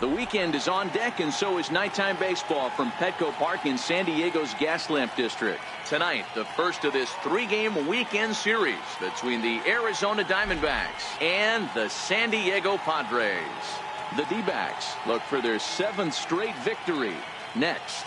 The weekend is on deck, and so is nighttime baseball from Petco Park in San Diego's Gaslamp District. Tonight, the first of this three-game weekend series between the Arizona Diamondbacks and the San Diego Padres. The D-backs look for their 7th straight victory next.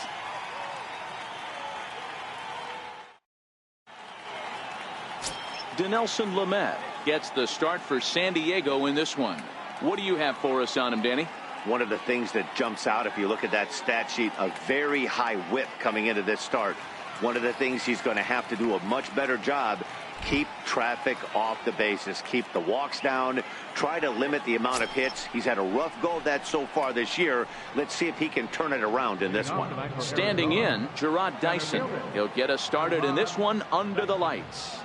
Dinelson Lamet gets the start for San Diego in this one. What do you have for us on him, Danny? One of the things that jumps out, if you look at that stat sheet, a very high whip coming into this start. One of the things he's going to have to do a much better job, keep traffic off the bases, keep the walks down, try to limit the amount of hits. He's had a rough go of that so far this year. Let's see if he can turn it around in this one. Standing in, Gerard Dyson. He'll get us started in this one under the lights.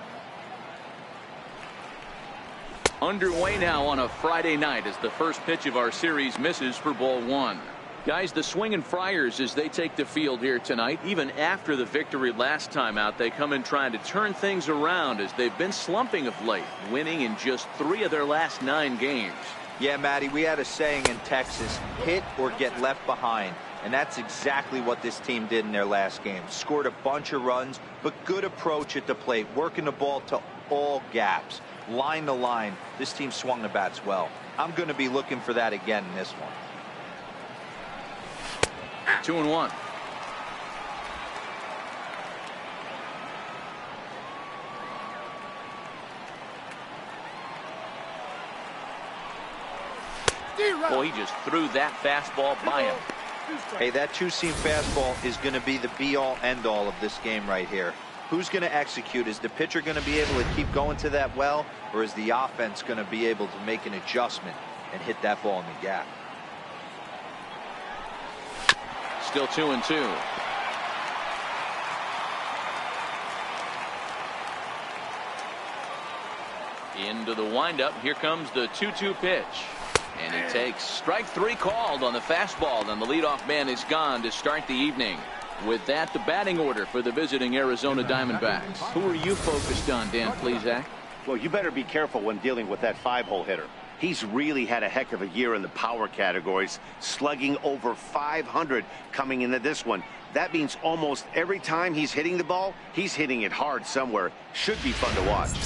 Underway now on a Friday night as the first pitch of our series misses for ball 1. Guys, the Swingin' Friars, as they take the field here tonight, even after the victory last time out, they come in trying to turn things around as they've been slumping of late, winning in just 3 of their last 9 games. Yeah, Matty, we had a saying in Texas, hit or get left behind. And that's exactly what this team did in their last game. Scored a bunch of runs, but good approach at the plate, working the ball to all gaps. Line to line, this team swung the bats well. I'm going to be looking for that again in this one. 2-1. Boy, he just threw that fastball by him. Hey, that two-seam fastball is going to be the be-all, end-all of this game right here. Who's going to execute? Is the pitcher going to be able to keep going to that well, or is the offense going to be able to make an adjustment and hit that ball in the gap? Still 2-2. Into the windup. Here comes the 2-2 pitch. And he takes strike 3 called on the fastball, and the leadoff man is gone to start the evening. With that, the batting order for the visiting Arizona Diamondbacks. Who are you focused on, Dan Plesac? Well, you better be careful when dealing with that 5-hole hitter. He's really had a heck of a year in the power categories, slugging over 500 coming into this one. That means almost every time he's hitting the ball, he's hitting it hard somewhere. Should be fun to watch.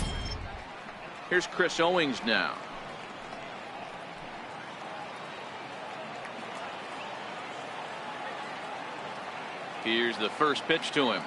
Here's Chris Owings now. Here's the first pitch to him.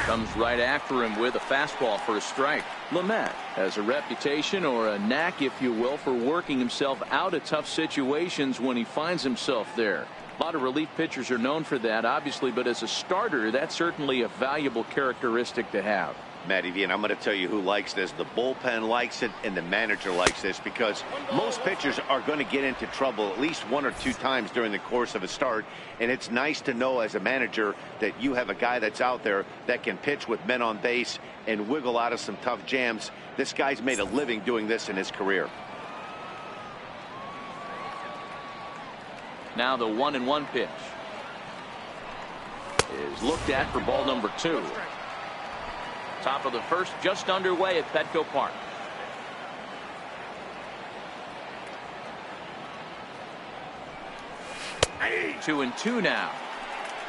Comes right after him with a fastball for a strike. Lamet has a reputation, or a knack, if you will, for working himself out of tough situations when he finds himself there. A lot of relief pitchers are known for that, obviously, but as a starter, that's certainly a valuable characteristic to have. Matty V, and I'm going to tell you who likes this. The bullpen likes it, and the manager likes this, because most pitchers are going to get into trouble at least 1 or 2 times during the course of a start, and it's nice to know as a manager that you have a guy that's out there that can pitch with men on base and wiggle out of some tough jams. This guy's made a living doing this in his career. Now the 1-1 pitch is looked at for ball number 2. Top of the first, just underway at Petco Park. Hey. 2-2 now.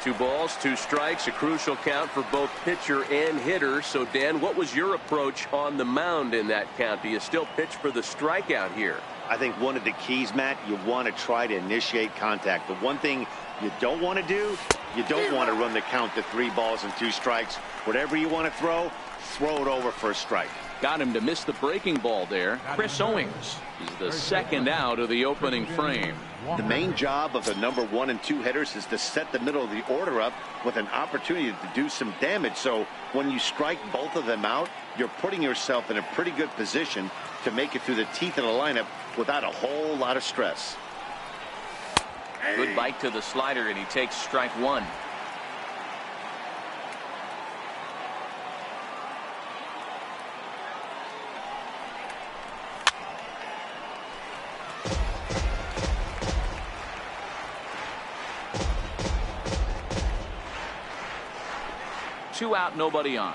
2 balls, 2 strikes, a crucial count for both pitcher and hitter. So, Dan, what was your approach on the mound in that count? Do you still pitch for the strikeout here? I think one of the keys, Matt, you want to try to initiate contact. The one thing you don't want to do, you don't want to run the count to 3 balls and 2 strikes. Whatever you want to throw it over for a strike. Got him to miss the breaking ball there. Chris Owings is the second out of the opening frame. The main job of the number 1 and 2 hitters is to set the middle of the order up with an opportunity to do some damage. So when you strike both of them out, you're putting yourself in a pretty good position to make it through the teeth of the lineup without a whole lot of stress. Good bite to the slider, and he takes strike 1. Two out, nobody on.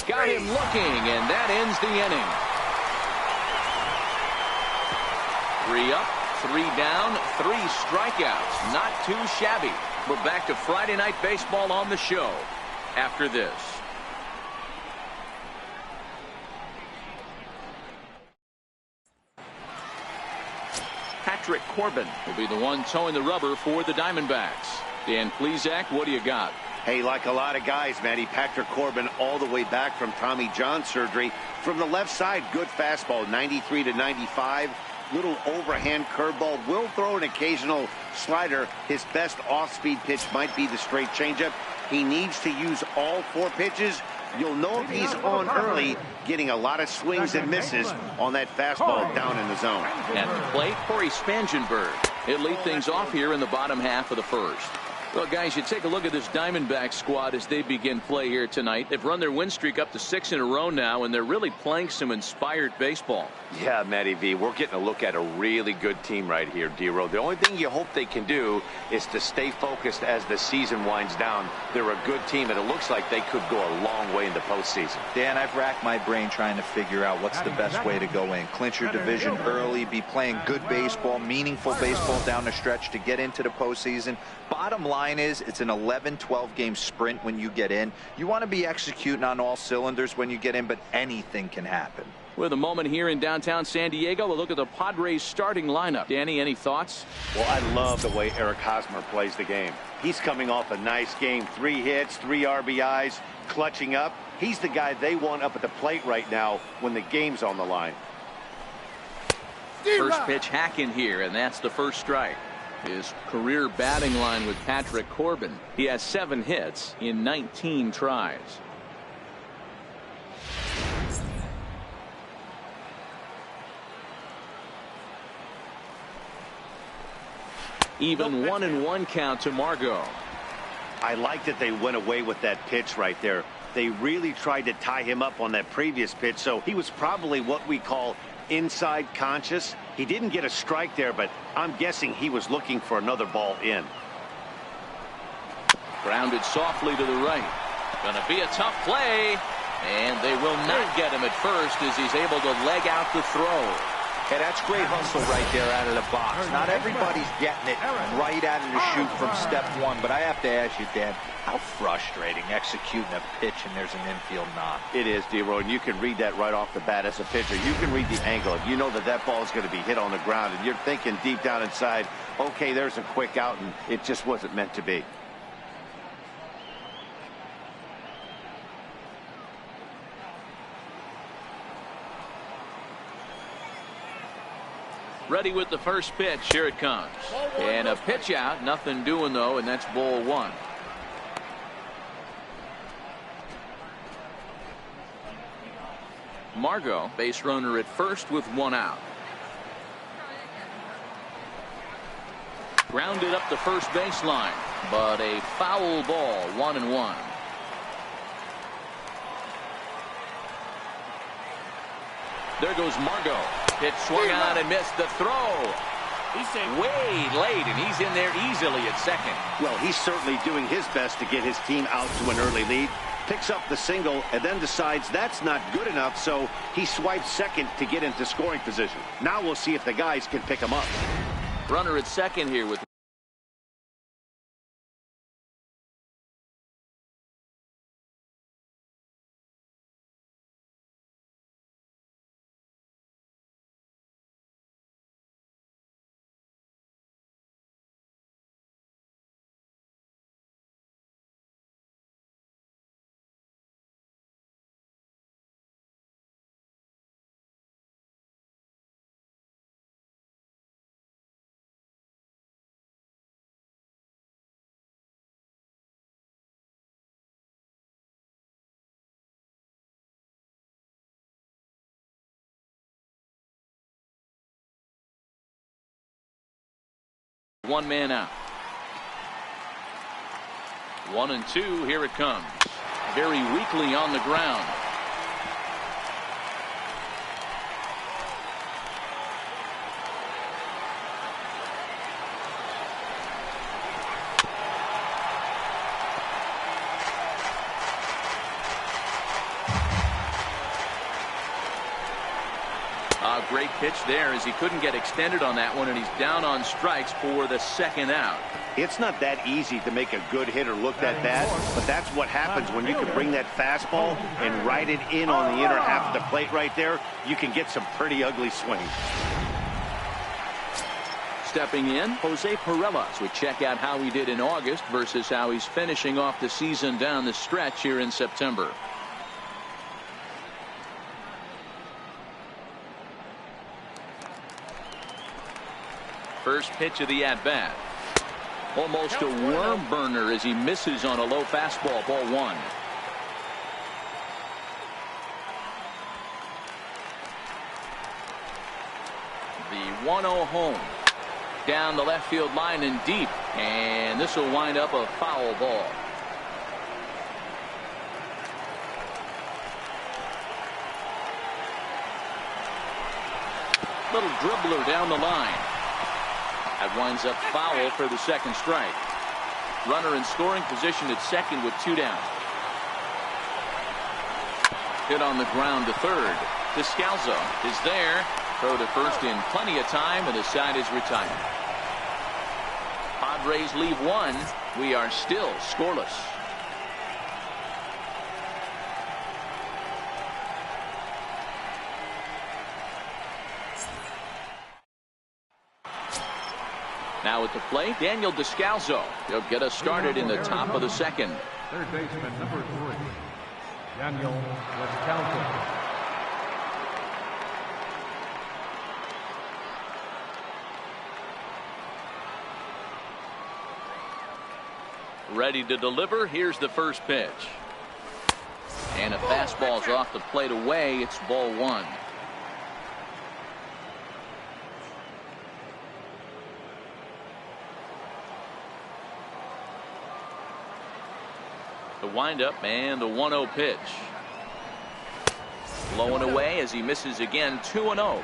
Got him looking, and that ends the inning. 3 up, 3 down, 3 strikeouts. Not too shabby. We're back to Friday Night Baseball on the show after this. Patrick Corbin will be the one towing the rubber for the Diamondbacks. Dan Plesac, what do you got? Hey, like a lot of guys, Matty, Patrick Corbin all the way back from Tommy John surgery. From the left side, good fastball, 93 to 95. Little overhand curveball. Will throw an occasional slider. His best off-speed pitch might be the straight changeup. He needs to use all 4 pitches. You'll know if he's on early, getting a lot of swings and misses on that fastball down in the zone. At the plate, Corey Spangenberg. He'll lead things off here in the bottom half of the first. Well, guys, you take a look at this Diamondback squad as they begin play here tonight. They've run their win streak up to 6 in a row now, and they're really playing some inspired baseball. Yeah, Matty V, we're getting a look at a really good team right here, D-Row. The only thing you hope they can do is to stay focused as the season winds down. They're a good team, and it looks like they could go a long way in the postseason. Dan, I've racked my brain trying to figure out what's the best way to go in. Clinch your division early, be playing good baseball, meaningful baseball down the stretch to get into the postseason. Bottom line is it's an 11-12 game sprint when you get in. You want to be executing on all cylinders when you get in, but anything can happen. With a moment here in downtown San Diego, we'll look at the Padres starting lineup. Danny, any thoughts? Well, I love the way Eric Hosmer plays the game. He's coming off a nice game. 3 hits, 3 RBIs, clutching up. He's the guy they want up at the plate right now when the game's on the line. First pitch hack in here, and that's the first strike. His career batting line with Patrick Corbin. He has 7 hits in 19 tries. Even 1-1 count to Margot. I like that they went away with that pitch right there. They really tried to tie him up on that previous pitch, so he was probably what we call inside conscious. He didn't get a strike there, but I'm guessing he was looking for another ball in. Grounded softly to the right. Gonna be a tough play, and they will not get him at first as he's able to leg out the throw. Hey, that's great hustle right there out of the box. Not everybody's getting it right out of the chute from step 1, but I have to ask you, Dan, how frustrating executing a pitch and there's an infield knock. It is, D-Roy, and you can read that right off the bat as a pitcher. You can read the angle. You know that that ball is going to be hit on the ground, and you're thinking deep down inside, okay, there's a quick out, and it just wasn't meant to be. Ready with the first pitch. Here it comes. And a pitch out. Nothing doing, though, and that's ball 1. Margot, base runner at first with 1 out. Grounded up the first baseline, but a foul ball, 1-1. There goes Margot. Pitch swung on and missed the throw. He's way late, and he's in there easily at second. Well, he's certainly doing his best to get his team out to an early lead. Picks up the single and then decides that's not good enough, so he swipes second to get into scoring position. Now we'll see if the guys can pick him up. Runner at second here with one man out. 1-2. Here it comes. Very weakly on the ground. great pitch there as he couldn't get extended on that one, and he's down on strikes for the second out. It's not that easy to make a good hitter look at that, but that's what happens when you can bring that fastball and ride it in on the inner half of the plate right there. You can get some pretty ugly swings. Stepping in, Jose Perellas would check out how he did in August versus how he's finishing off the season down the stretch here in September. First pitch of the at-bat. Almost a worm burner as he misses on a low fastball, ball one. The 1-0 home. Down the left field line and deep, and this will wind up a foul ball. Little dribbler down the line. That winds up foul for the second strike. Runner in scoring position at second with 2 down. Hit on the ground to third. Descalzo is there. Throw to first in plenty of time, and the side is retired. Padres leave one. We are still scoreless. Now at the plate, Daniel Descalzo. He'll get us started in the top of the second. Third baseman number 3, Daniel Descalzo. Ready to deliver. Here's the first pitch. And a fastball's off the plate away. It's ball one. The windup and the 1-0 pitch. Blowing away as he misses again. 2-0.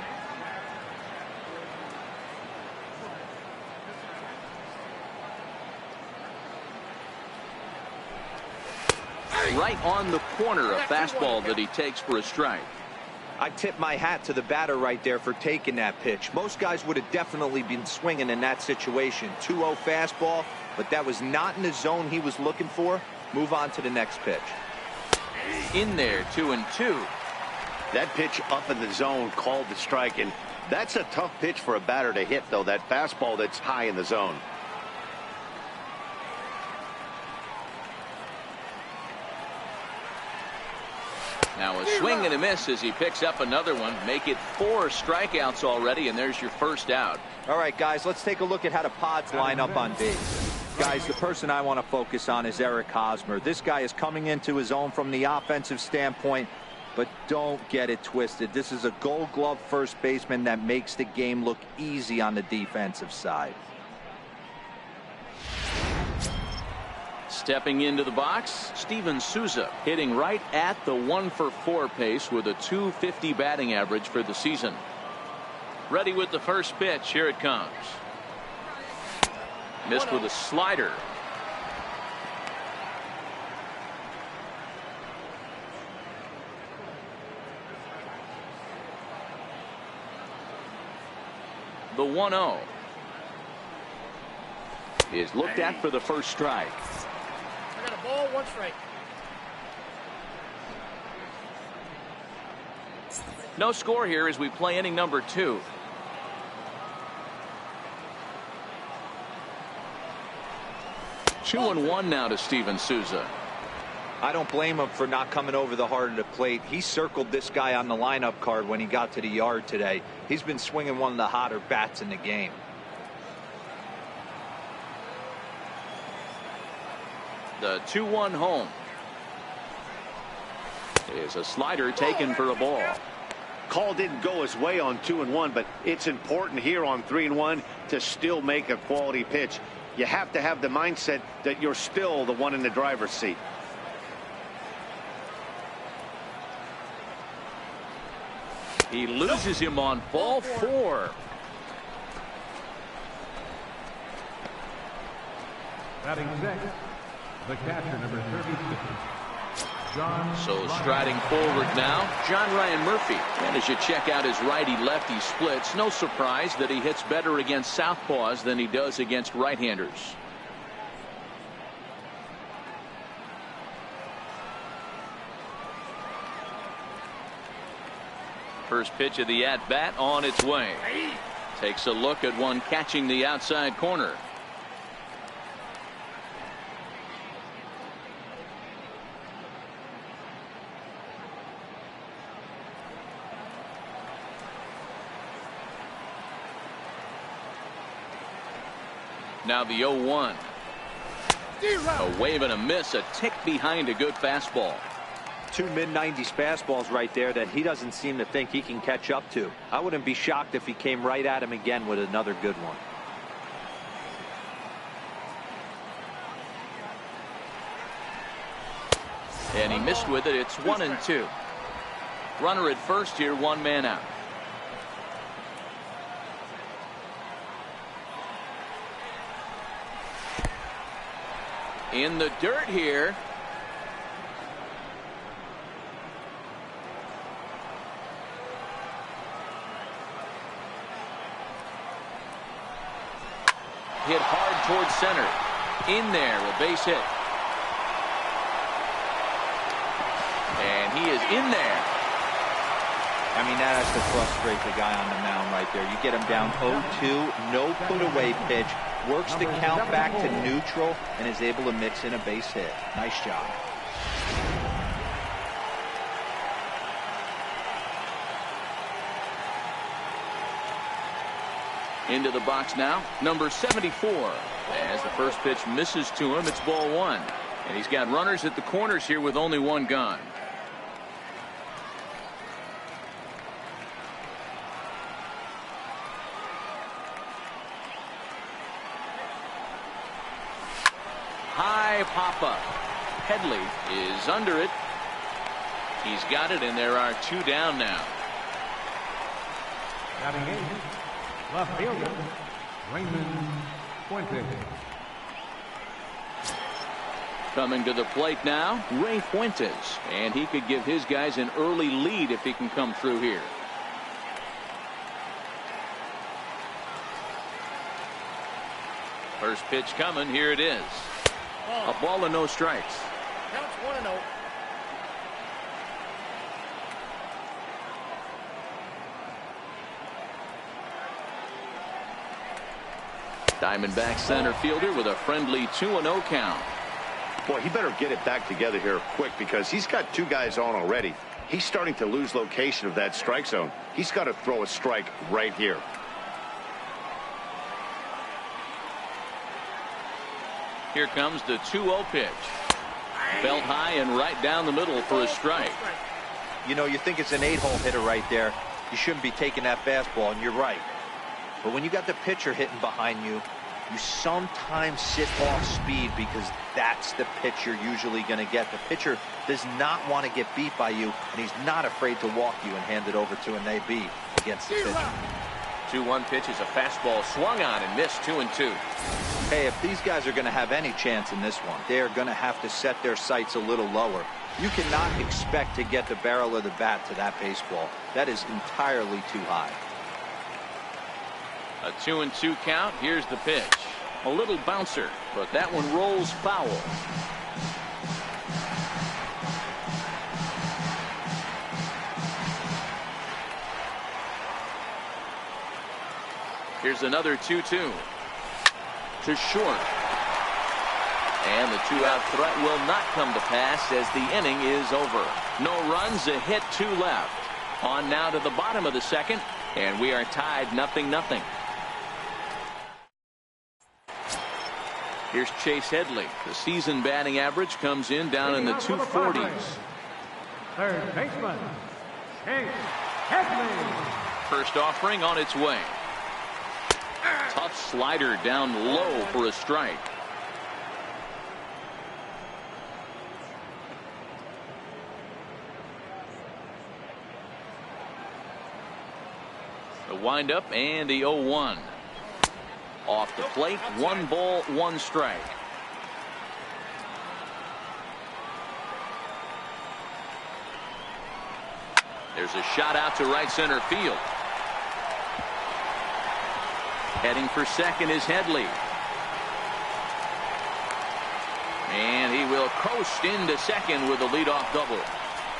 Right on the corner, a fastball that he takes for a strike. I tip my hat to the batter right there for taking that pitch. Most guys would have definitely been swinging in that situation. 2-0 fastball, but that was not in the zone he was looking for. Move on to the next pitch. In there, 2-2. That pitch up in the zone called the strike, and that's a tough pitch for a batter to hit, though, that fastball that's high in the zone. Now a swing and a miss as he picks up another one. Make it 4 strikeouts already, and there's your first out. All right, guys, let's take a look at how the Pods line up on base. Guys, the person I want to focus on is Eric Hosmer. This guy is coming into his own from the offensive standpoint, but don't get it twisted. This is a Gold Glove first baseman that makes the game look easy on the defensive side. Stepping into the box, Steven Souza hitting right at the 1-for-4 pace with a .250 batting average for the season. Ready with the first pitch. Here it comes. Missed with a slider. The 1-0 is looked at for the first strike. I got a ball, 1 strike. No score here as we play inning number 2. Two and 1 now to Steven Souza. I don't blame him for not coming over the heart of the plate. He circled this guy on the lineup card when he got to the yard today. He's been swinging one of the hotter bats in the game. The 2-1 home is a slider taken for a ball. Call didn't go his way on 2-1, but it's important here on 3-1 to still make a quality pitch. You have to have the mindset that you're still the one in the driver's seat. He loses him on ball 4. Batting sixth, the catcher, number 36, So striding forward now, John Ryan Murphy. And as you check out his righty-lefty splits, no surprise that he hits better against southpaws than he does against right-handers. First pitch of the at-bat on its way. Takes a look at one catching the outside corner. Now the 0-1. A wave and a miss, a tick behind a good fastball. Two mid-90s fastballs right there that he doesn't seem to think he can catch up to. I wouldn't be shocked if he came right at him again with another good one. And he missed with it. It's 1-2. Runner at first here, one man out. In the dirt here. Hit hard towards center. In there, a base hit. And he is in there. I mean, that has to frustrate the guy on the mound right there. You get him down 0-2, no put away pitch, works the count back to neutral, and is able to mix in a base hit. Nice job. Into the box now, number 74. As the first pitch misses to him, it's ball one. And he's got runners at the corners here with only one gone. High pop-up. Headley is under it. He's got it, and there are two down now. Batting eight, left fielder, Raymond Fuentes. Coming to the plate now, Ray Fuentes. And he could give his guys an early lead if he can come through here. First pitch coming. Here it is. A ball and no strikes. Counts 1-0. Diamondback center fielder with a friendly 2-0 count. Boy, he better get it back together here quick because he's got two guys on already. He's starting to lose location of that strike zone. He's got to throw a strike right here. Here comes the 2-0 pitch. Belt high and right down the middle for a strike. You know, you think it's an 8-hole hitter right there. You shouldn't be taking that fastball, and you're right. But when you got the pitcher hitting behind you, you sometimes sit off speed because that's the pitch you're usually going to get. The pitcher does not want to get beat by you, and he's not afraid to walk you and hand it over to an AB against the pitcher. 2-1 pitch is a fastball swung on and missed. 2-2. Hey, if these guys are going to have any chance in this one, they are going to have to set their sights a little lower. You cannot expect to get the barrel of the bat to that baseball. That is entirely too high. A 2-2 count. Here's the pitch. A little bouncer, but that one rolls foul. Here's another 2-2. To short. And the two-out threat will not come to pass as the inning is over. No runs, a hit, two left. On now to the bottom of the second, and we are tied 0-0. Here's Chase Headley. The season batting average comes in down in the 240s. Third baseman, Chase Headley. First offering on its way. Tough slider down low for a strike. The windup and the 0-1. Off the plate, 1 ball, 1 strike. There's a shot out to right center field. Heading for second is Headley. And he will coast into second with a leadoff double.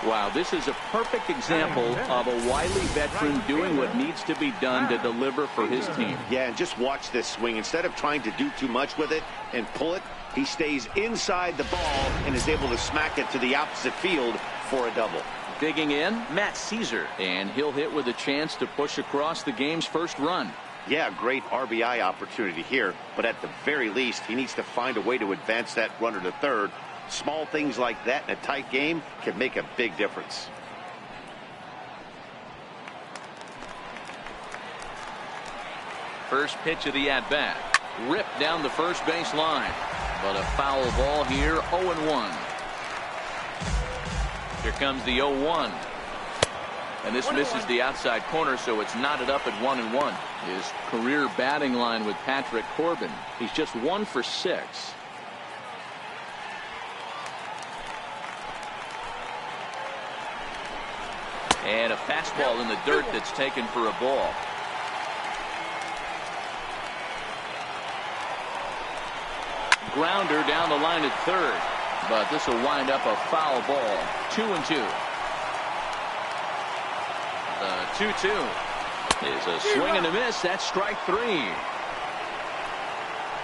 Wow, this is a perfect example of a wily veteran doing what needs to be done to deliver for his team. Yeah, and just watch this swing. Instead of trying to do too much with it and pull it, he stays inside the ball and is able to smack it to the opposite field for a double. Digging in, Matt Caesar, and he'll hit with a chance to push across the game's first run. Yeah, great RBI opportunity here, but at the very least, he needs to find a way to advance that runner to third. Small things like that in a tight game can make a big difference. First pitch of the at-bat. Ripped down the first base line. But a foul ball here, 0-1. Here comes the 0-1. And this misses the outside corner, so it's knotted up at 1-1. His career batting line with Patrick Corbin. He's just 1 for 6. And a fastball in the dirt that's taken for a ball. Grounder down the line at third. But this will wind up a foul ball. 2-2. The 2-2 is a swing and a miss. That's strike 3.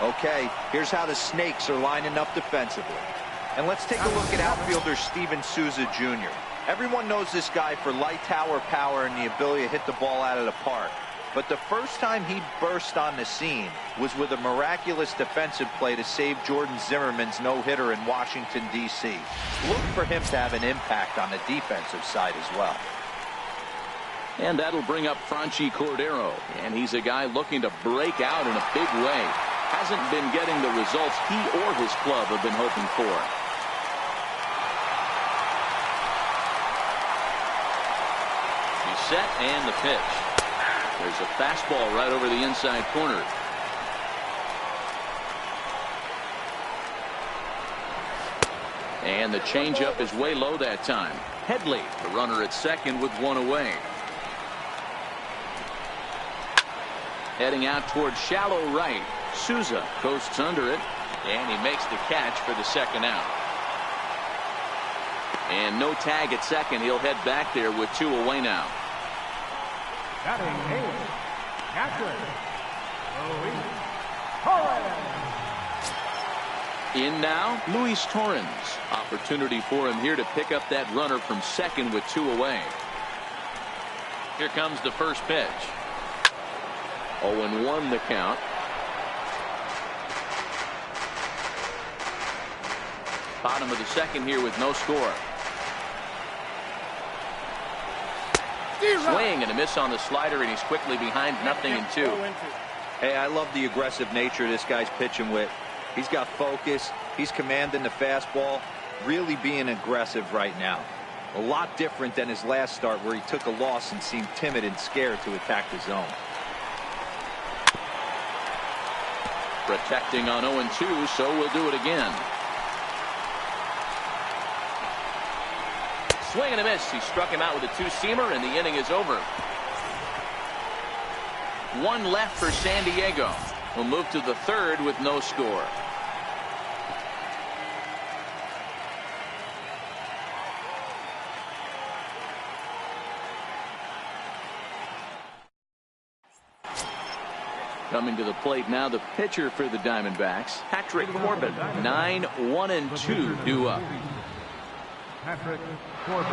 Okay, here's how the Snakes are lining up defensively. And let's take a look at outfielder Steven Souza Jr. Everyone knows this guy for light tower power and the ability to hit the ball out of the park. But the first time he burst on the scene was with a miraculous defensive play to save Jordan Zimmerman's no-hitter in Washington, D.C. Look for him to have an impact on the defensive side as well. And that'll bring up Franchi Cordero. And he's a guy looking to break out in a big way. Hasn't been getting the results he or his club have been hoping for. Set and the pitch. There's a fastball right over the inside corner. And the changeup is way low that time. Headley, the runner at second with 1 away. Heading out towards shallow right. Souza coasts under it, and he makes the catch for the second out. And no tag at second. He'll head back there with 2 away now. Batting 8, catcher, Luis Torres. In now, Luis Torres. Opportunity for him here to pick up that runner from second with 2 away. Here comes the first pitch. 0-1 the count. Bottom of the second here with no score. Swing and a miss on the slider, and he's quickly behind 0-2. Hey, I love the aggressive nature this guy's pitching with. He's got focus. He's commanding the fastball. Really being aggressive right now. A lot different than his last start where he took a loss and seemed timid and scared to attack the zone. Protecting on 0-2, so we'll do it again. Swing and a miss. He struck him out with a 2-seamer, and the inning is over. 1 left for San Diego. We'll move to the third with no score. Coming to the plate now, the pitcher for the Diamondbacks, Patrick Corbin. 9-1-2 due up. Patrick Corbin.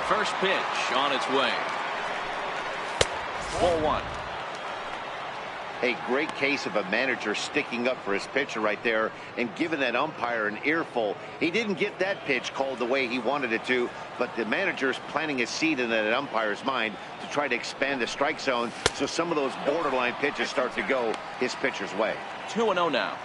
First pitch on its way. 4-1. A great case of a manager sticking up for his pitcher right there and giving that umpire an earful. He didn't get that pitch called the way he wanted it to, but the manager's planting a seed in that umpire's mind to try to expand the strike zone so some of those borderline pitches start to go his pitcher's way. 2-0 now.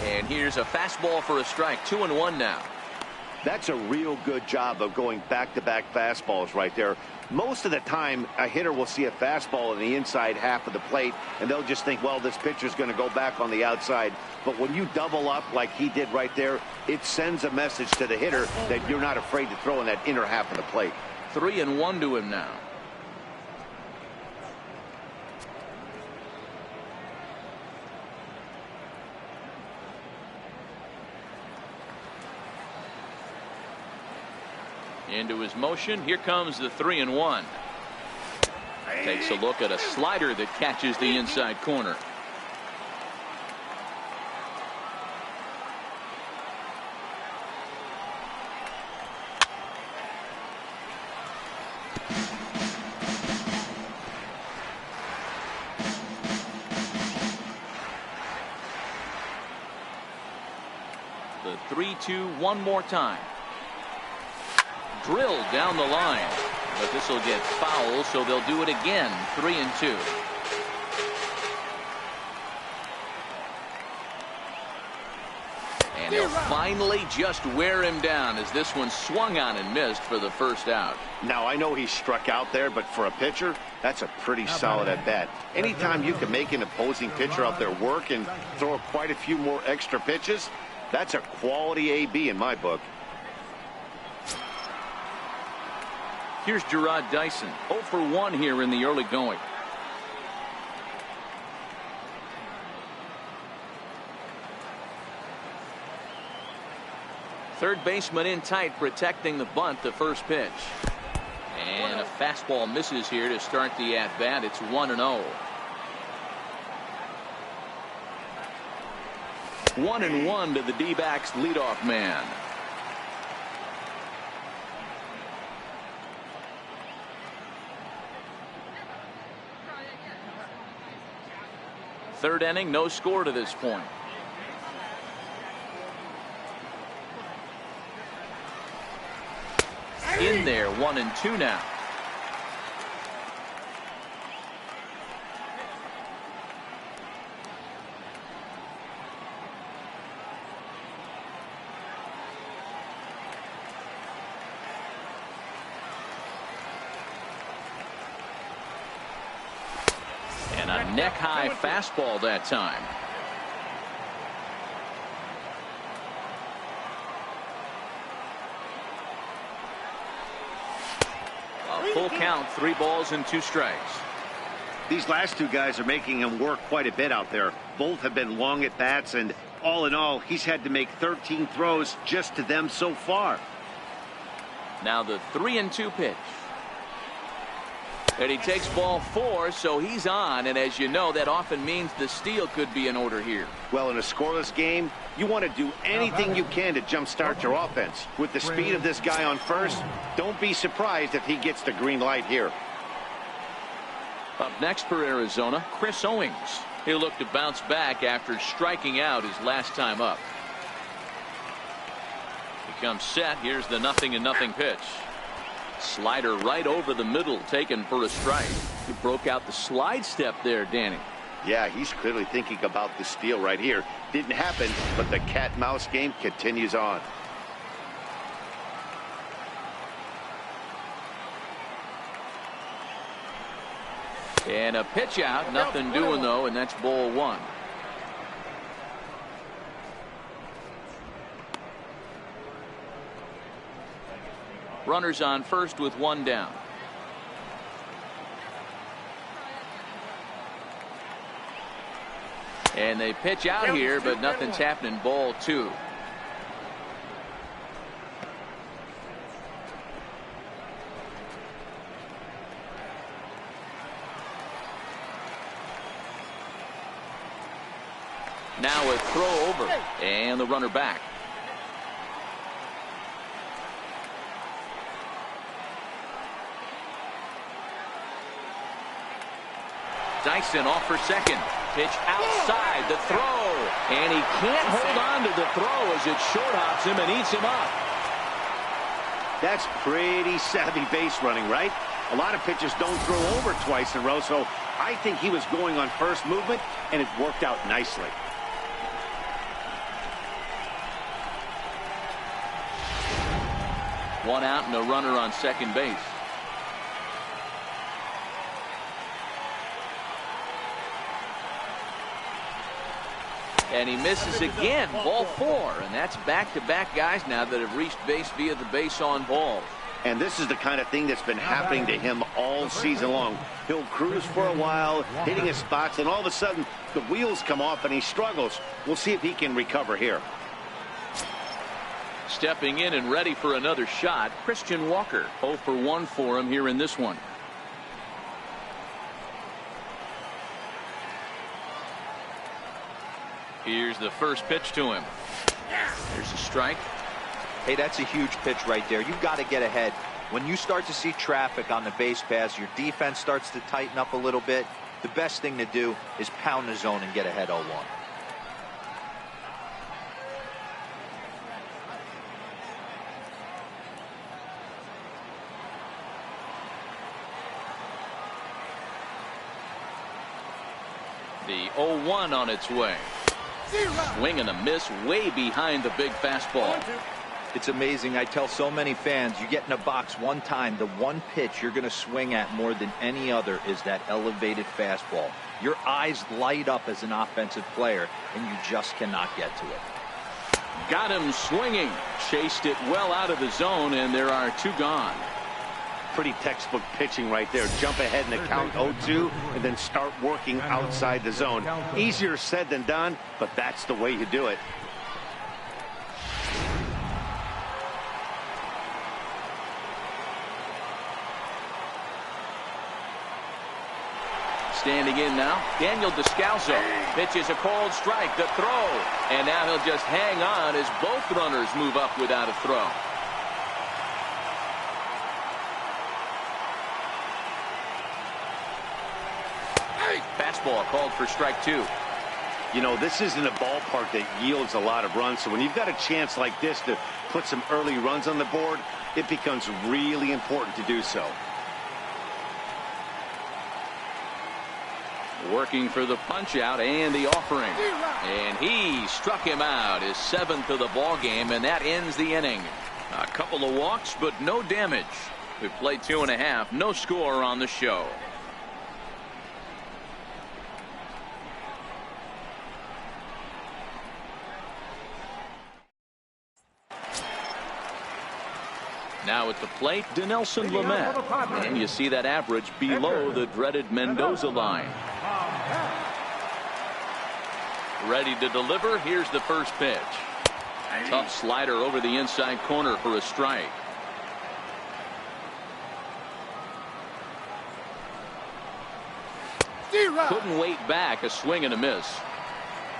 And here's a fastball for a strike. 2-1 now. That's a real good job of going back-to-back fastballs right there. Most of the time, a hitter will see a fastball in the inside half of the plate, and they'll just think, well, this pitcher's going to go back on the outside. But when you double up like he did right there, it sends a message to the hitter that you're not afraid to throw in that inner half of the plate. 3-1 to him now. Into his motion. Here comes the 3-1. Takes a look at a slider that catches the inside corner. The 3-2 one more time. Drilled down the line, but this will get foul, so they'll do it again. 3-2. And they'll finally just wear him down as this one swung on and missed for the first out. Now, I know he struck out there, but for a pitcher, that's a pretty solid at bat. Anytime you can make an opposing pitcher out there work and throw quite a few more extra pitches, that's a quality AB in my book. Here's Gerard Dyson, 0 for 1 here in the early going. Third baseman in tight, protecting the bunt, the first pitch. And a fastball misses here to start the at-bat. It's 1-0. 1-1 to the D-backs leadoff man. Third inning, no score to this point. In there, 1-2 now. And a neck-high fastball that time. A full count, 3 balls and 2 strikes. These last two guys are making him work quite a bit out there. Both have been long at bats, and all in all, he's had to make 13 throws just to them so far. Now the 3-2 pitch. And he takes ball 4, so he's on, and as you know, that often means the steal could be in order here. Well, in a scoreless game, you want to do anything you can to jumpstart your offense. With the speed of this guy on first, don't be surprised if he gets the green light here. Up next for Arizona, Chris Owings. He'll look to bounce back after striking out his last time up. He comes set. Here's the 0-0 pitch. Slider right over the middle, taken for a strike. He broke out the slide step there, Danny. Yeah, he's clearly thinking about the steal right here. Didn't happen, but the cat-mouse game continues on. And a pitch out, nothing doing though, and that's ball 1. Runners on first with 1 down. And they pitch out here, but nothing's happening. Ball 2. Now a throw over, and the runner back. Dyson off for second. Pitch outside the throw. And he can't hold on to the throw as it short hops him and eats him up. That's pretty savvy base running, right? A lot of pitchers don't throw over twice in a row, so I think he was going on first movement, and it worked out nicely. One out and a runner on second base. And he misses again. Ball 4. And that's back-to-back guys now that have reached base via the base on balls. And this is the kind of thing that's been happening to him all season long. He'll cruise for a while, hitting his spots, and all of a sudden the wheels come off and he struggles. We'll see if he can recover here. Stepping in and ready for another shot, Christian Walker. 0 for 1 for him here in this one. Here's the first pitch to him. There's a strike. Hey, that's a huge pitch right there. You've got to get ahead. When you start to see traffic on the base pass, your defense starts to tighten up a little bit. The best thing to do is pound the zone and get ahead 0-1. The 0-1 on its way. Swing and a miss way behind the big fastball. It's amazing. I tell so many fans, you get in a box one time, the one pitch you're going to swing at more than any other is that elevated fastball. Your eyes light up as an offensive player, and you just cannot get to it. Got him swinging. Chased it well out of the zone, and there are 2 gone. Pretty textbook pitching right there. Jump ahead in the count 0-2 and then start working outside the zone. Easier said than done, but that's the way you do it. Standing in now, Daniel Descalso. Pitches a cold strike, the throw. And now he'll just hang on as both runners move up without a throw. Fastball called for strike 2. You know, this isn't a ballpark that yields a lot of runs, so when you've got a chance like this to put some early runs on the board, it becomes really important to do so. Working for the punch out and the offering. And he struck him out, his 7th of the ball game, and that ends the inning. A couple of walks, but no damage. We played 2.5, no score on the show. Now at the plate, Dinelson Lamet. And you see that average below the dreaded Mendoza line. Ready to deliver. Here's the first pitch. Tough slider over the inside corner for a strike. Couldn't wait back. A swing and a miss.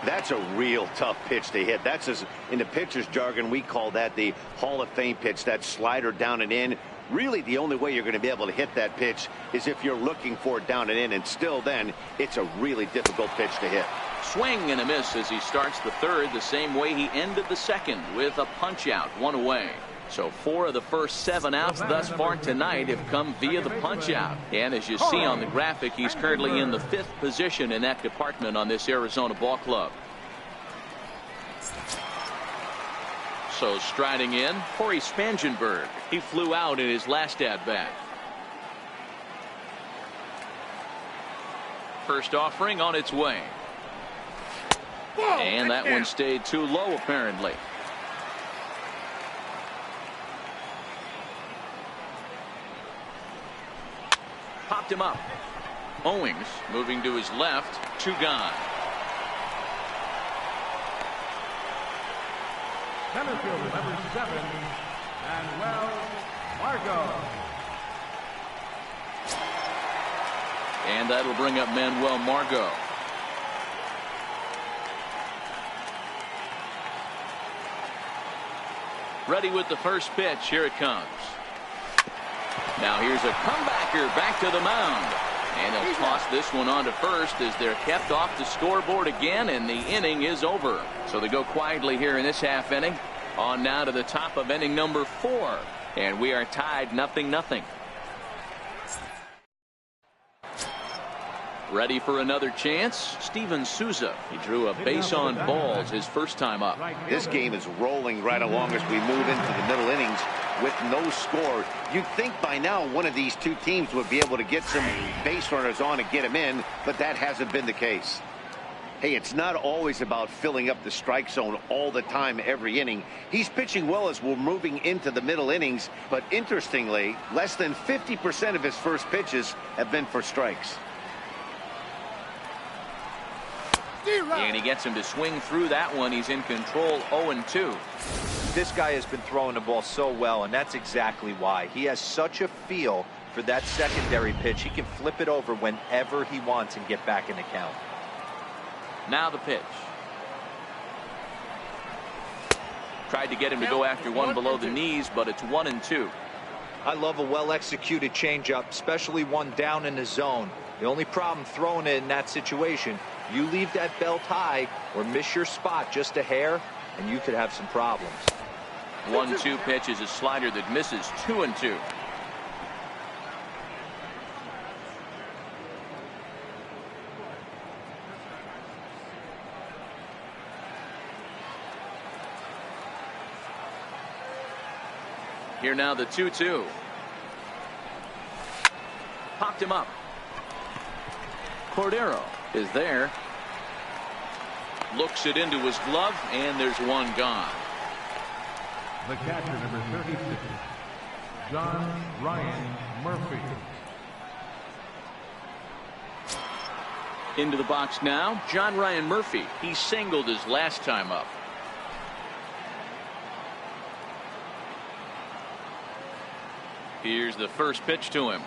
That's a real tough pitch to hit. That's, as in the pitcher's jargon, we call that the Hall of Fame pitch. That slider down and in. Really, the only way you're going to be able to hit that pitch is if you're looking for it down and in, and still then, it's a really difficult pitch to hit. Swing and a miss as he starts the 3rd, the same way he ended the 2nd, with a punch out, 1 away. So 4 of the first 7 outs thus far tonight have come via the punch out. And as you see on the graphic, he's currently in the 5th position in that department on this Arizona ball club. So striding in, Corey Spangenberg. He flew out in his last at-bat. First offering on its way. And that one stayed too low, apparently. Popped him up. Owings moving to his left. 2 gone. Center fielder number 7, Manuel Margot. And that'll bring up Manuel Margot. Ready with the first pitch. Here it comes. Now here's a comebacker back to the mound. And they'll toss this one on to first as they're kept off the scoreboard again, and the inning is over. So they go quietly here in this half inning. On now to the top of inning number 4. And we are tied 0-0. Ready for another chance? Steven Souza. He drew a base on balls his first time up. This game is rolling right along as we move into the middle innings. with no score. You'd think by now one of these two teams would be able to get some base runners on and get him in, but that hasn't been the case. Hey, it's not always about filling up the strike zone all the time, every inning. He's pitching well as we're moving into the middle innings, but interestingly, less than 50% of his first pitches have been for strikes. And he gets him to swing through that one. He's in control, 0-2. This guy has been throwing the ball so well, and that's exactly why. He has such a feel for that secondary pitch. He can flip it over whenever he wants and get back in the count. Now the pitch. Tried to get him to go after one below the knees, but it's 1-2. I love a well-executed changeup, especially one down in the zone. The only problem throwing it in that situation, you leave that belt high or miss your spot just a hair, and you could have some problems. 1-2 pitch is a slider that misses, 2-2. Here now the 2-2. Popped him up. Cordero is there. Looks it into his glove, and there's one gone. The catcher, number 36, John Ryan Murphy. Into the box now, John Ryan Murphy. He singled his last time up. Here's the first pitch to him.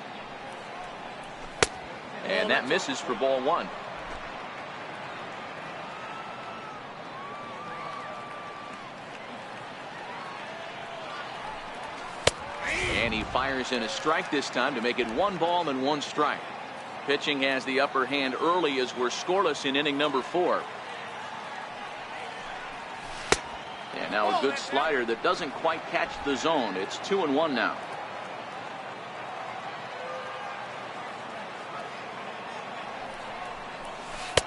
And that misses for ball one. And he fires in a strike this time to make it 1 ball and 1 strike. Pitching has the upper hand early as we're scoreless in inning number 4. And now a good slider that doesn't quite catch the zone. It's 2-1 now.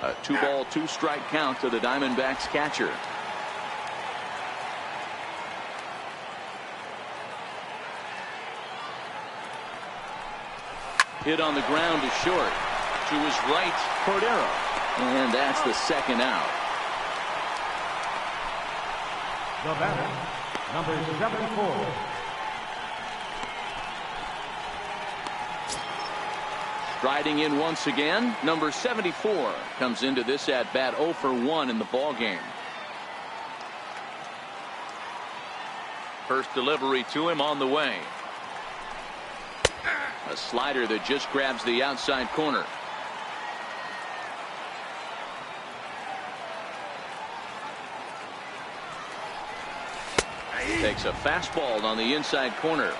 A 2-ball, 2-strike count to the Diamondbacks catcher. Hit on the ground is short. To his right, Cordero. And that's the second out. The batter, number 74. Striding in once again, number 74 comes into this at bat 0 for 1 in the ball game. First delivery to him on the way. A slider that just grabs the outside corner. Takes a fastball on the inside corner.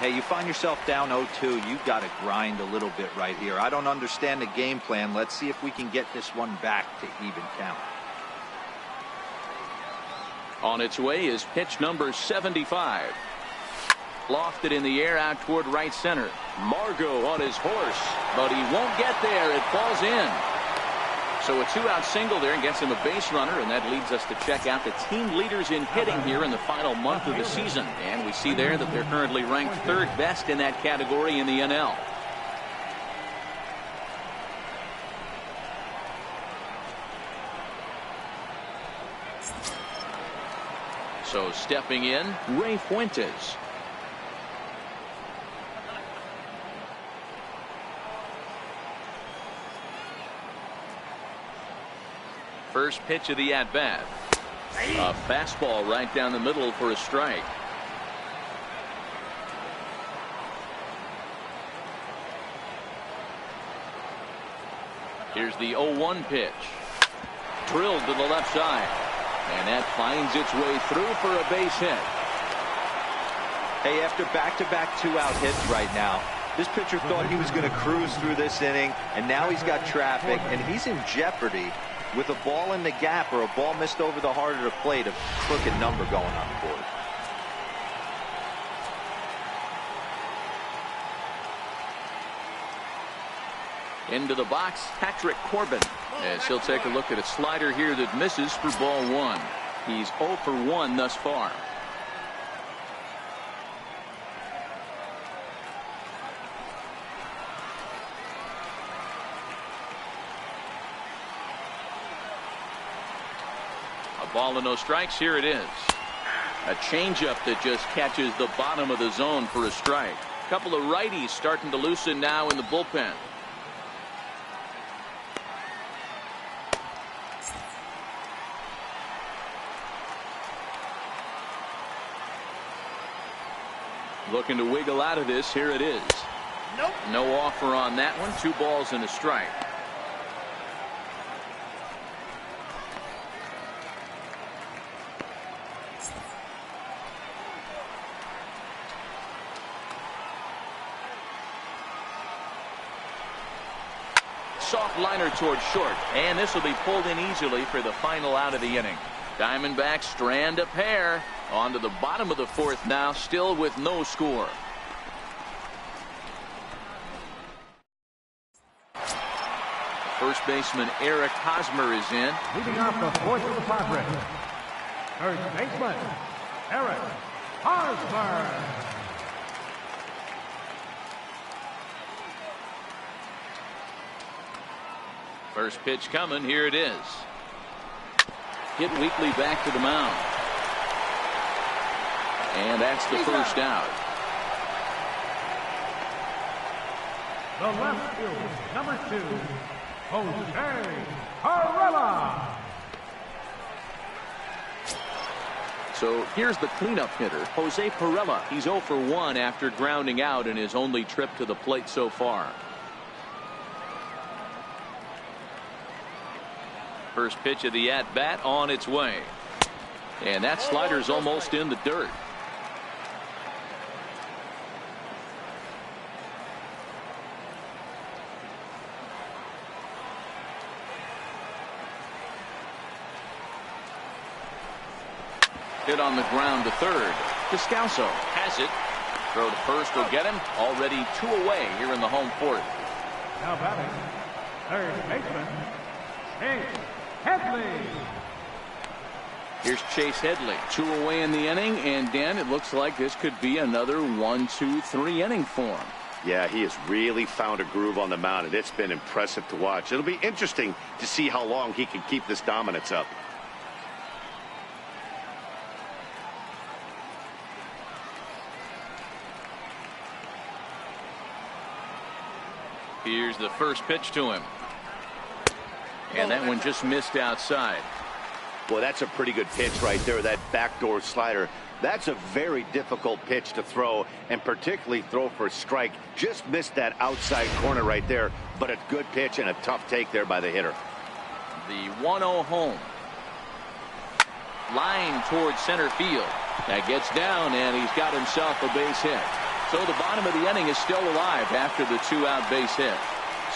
Hey, you find yourself down 0-2, you've got to grind a little bit right here. I don't understand the game plan. Let's see if we can get this one back to even count. On its way is pitch number 75. Lofted in the air out toward right center. Margot on his horse, but he won't get there. It falls in. So a 2-out single there and gets him a base runner, and that leads us to check out the team leaders in hitting here in the final month of the season. And we see there that they're currently ranked 3rd best in that category in the NL. So stepping in, Ray Fuentes. First pitch of the at-bat. A fastball right down the middle for a strike. Here's the 0-1 pitch. Drilled to the left side. And that finds its way through for a base hit. Hey, after back-to-back 2-out hits right now, this pitcher thought he was going to cruise through this inning, and now he's got traffic, and he's in jeopardy with a ball in the gap or a ball missed over the heart of the plate, a crooked number going on the board. Into the box, Patrick Corbin, as he'll take a look at a slider here that misses for ball 1. He's 0 for 1 thus far. Ball and no strikes. Here it is. A changeup that just catches the bottom of the zone for a strike. A couple of righties starting to loosen now in the bullpen. Looking to wiggle out of this. Here it is. Nope. No offer on that one. 2 balls and a strike. Soft liner towards short, and this will be pulled in easily for the final out of the inning. Diamondbacks strand a pair onto the bottom of the 4th now, still with no score. First baseman Eric Hosmer is in. Leading off the 4th of the Padres, first baseman Eric Hosmer. First pitch coming. Here it is. Hit weakly back to the mound. And that's the first out. The left fielder, number 2, Jose Arella. So here's the cleanup hitter, Jose Pirela. He's 0 for 1 after grounding out in his only trip to the plate so far. First pitch of the at-bat on its way. And that slider's almost in the dirt. Hit on the ground to third. Descalso has it. Throw to first will get him. Already 2 away here in the home 4th. Now batting, third baseman Chase Headley. Here's Chase Headley. 2 away in the inning, and Dan, it looks like this could be another 1, 2, 3 inning for him. Yeah, he has really found a groove on the mound, and it's been impressive to watch. It'll be interesting to see how long he can keep this dominance up. Here's the first pitch to him. And that one just missed outside. Boy, that's a pretty good pitch right there, that backdoor slider. That's a very difficult pitch to throw, and particularly throw for a strike. Just missed that outside corner right there, but a good pitch and a tough take there by the hitter. The 1-0 home. Line towards center field. That gets down, and he's got himself a base hit. So the bottom of the inning is still alive after the 2-out base hit.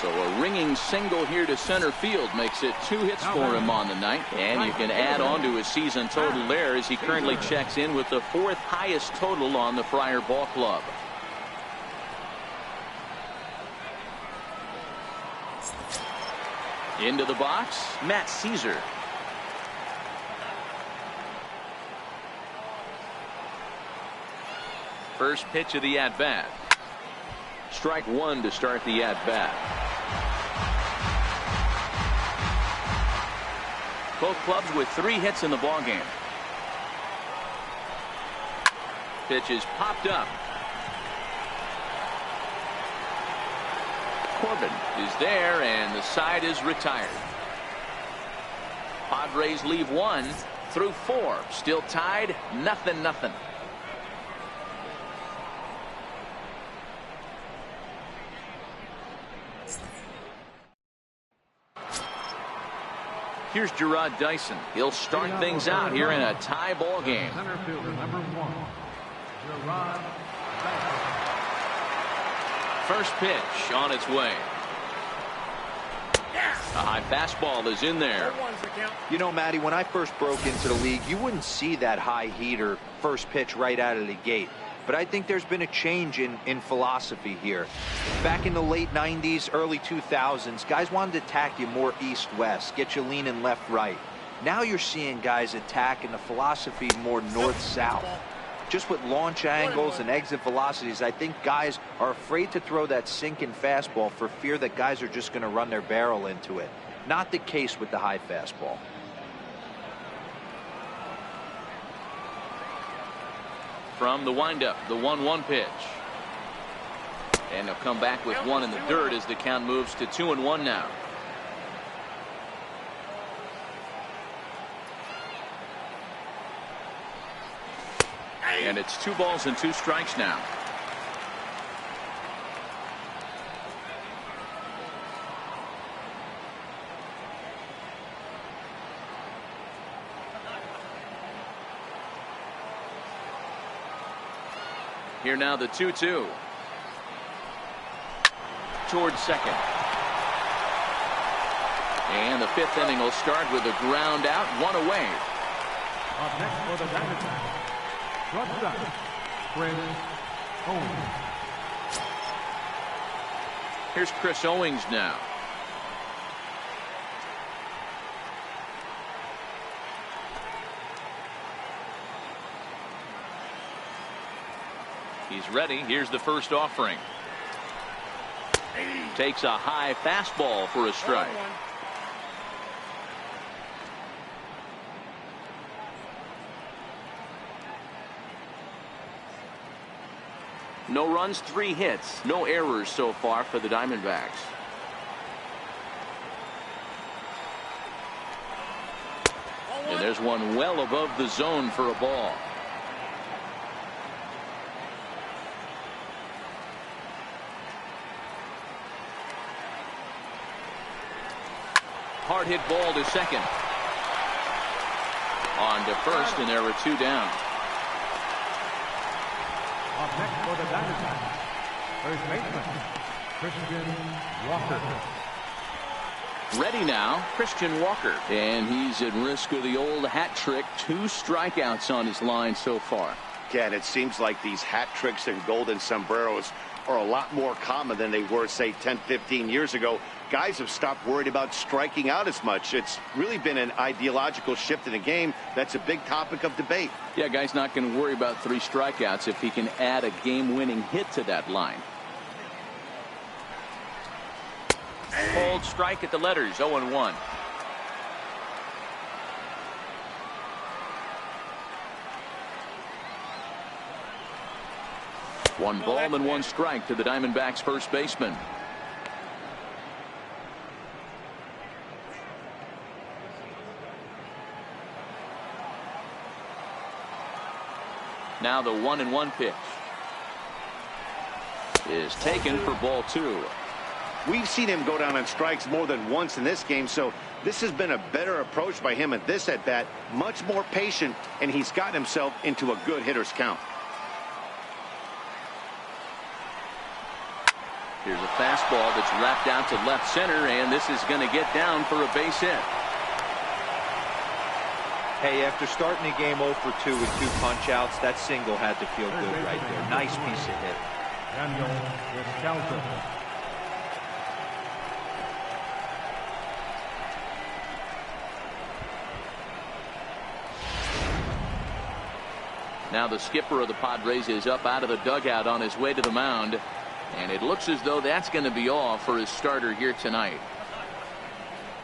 So a ringing single here to center field makes it 2 hits for him on the night. And you can add on to his season total there as he currently checks in with the 4th highest total on the Friar Ball Club. Into the box, Matt Caesar. First pitch of the at-bat. Strike 1 to start the at-bat. Both clubs with 3 hits in the ballgame. Pitch is popped up. Corbin is there, and the side is retired. Padres leave 1 through 4. Still tied, 0-0. Here's Gerard Dyson. He'll start things out here in a tie ball game. Center fielder, number 1, Gerard Dyson. First pitch on its way. A high fastball is in there. You know, Matty, when I first broke into the league, you wouldn't see that high heater first pitch right out of the gate. But I think there's been a change in philosophy here. Back in the late 90s, early 2000s, guys wanted to attack you more east-west, get you leaning left-right. Now you're seeing guys attack in the philosophy more north-south. Just with launch angles and exit velocities, I think guys are afraid to throw that sinking fastball for fear that guys are just going to run their barrel into it. Not the case with the high fastball. from the windup, the 1-1 pitch. And they'll come back with one in the dirt as the count moves to 2-1 now. And it's 2 balls and 2 strikes now. Here now the 2-2. Towards second. And the 5th inning will start with a ground out, 1 away. Up next for the Diamondbacks, shortstop, Chris Owings. Here's Chris Owings now. He's ready. Here's the first offering. Takes a high fastball for a strike. No runs, 3 hits, no errors so far for the Diamondbacks. And there's one well above the zone for a ball. Hard hit ball to second. On to first, and there are 2 down. Up next for the Diamondbacks, first baseman, Christian Walker. Ready now, Christian Walker. And he's at risk of the old hat trick. 2 strikeouts on his line so far. Yeah, and it seems like these hat tricks and golden sombreros are a lot more common than they were, say, 10, 15 years ago. Guys have stopped worried about striking out as much. It's really been an ideological shift in the game. That's a big topic of debate. Yeah, guy's not going to worry about 3 strikeouts if he can add a game-winning hit to that line. Cold strike at the letters, 0-1. One ball and 1 strike to the Diamondbacks first baseman. Now the 1-1 pitch is taken for ball 2. We've seen him go down on strikes more than once in this game, so this has been a better approach by him at this at bat. Much more patient, and he's gotten himself into a good hitter's count. Here's a fastball that's wrapped out to left center, and this is going to get down for a base hit. Hey, after starting the game 0 for 2 with 2 punch-outs, that single had to feel good right there. Nice piece of hit. Daniel Descalzo. Now the skipper of the Padres is up out of the dugout on his way to the mound. And it looks as though that's going to be all for his starter here tonight.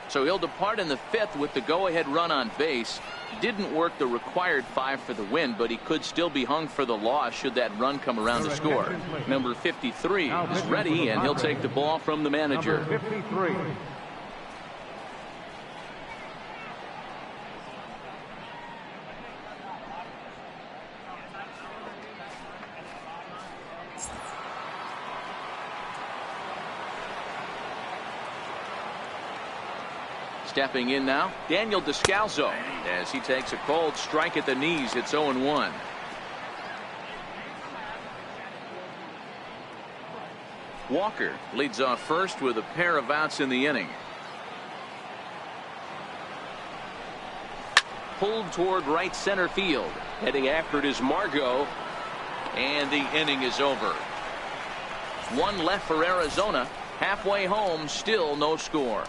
So he'll depart in the 5th with the go-ahead run on base. Didn't work the required 5 for the win, but he could still be hung for the loss should that run come around to score. Number 53 is ready, and he'll take the ball from the manager. Number 53. Stepping in now, Daniel Descalzo, as he takes a cold strike at the knees. It's 0-1. Walker leads off first with a pair of outs in the inning. Pulled toward right center field. Heading after it is Margot, and the inning is over. 1 left for Arizona. Halfway home, still no score.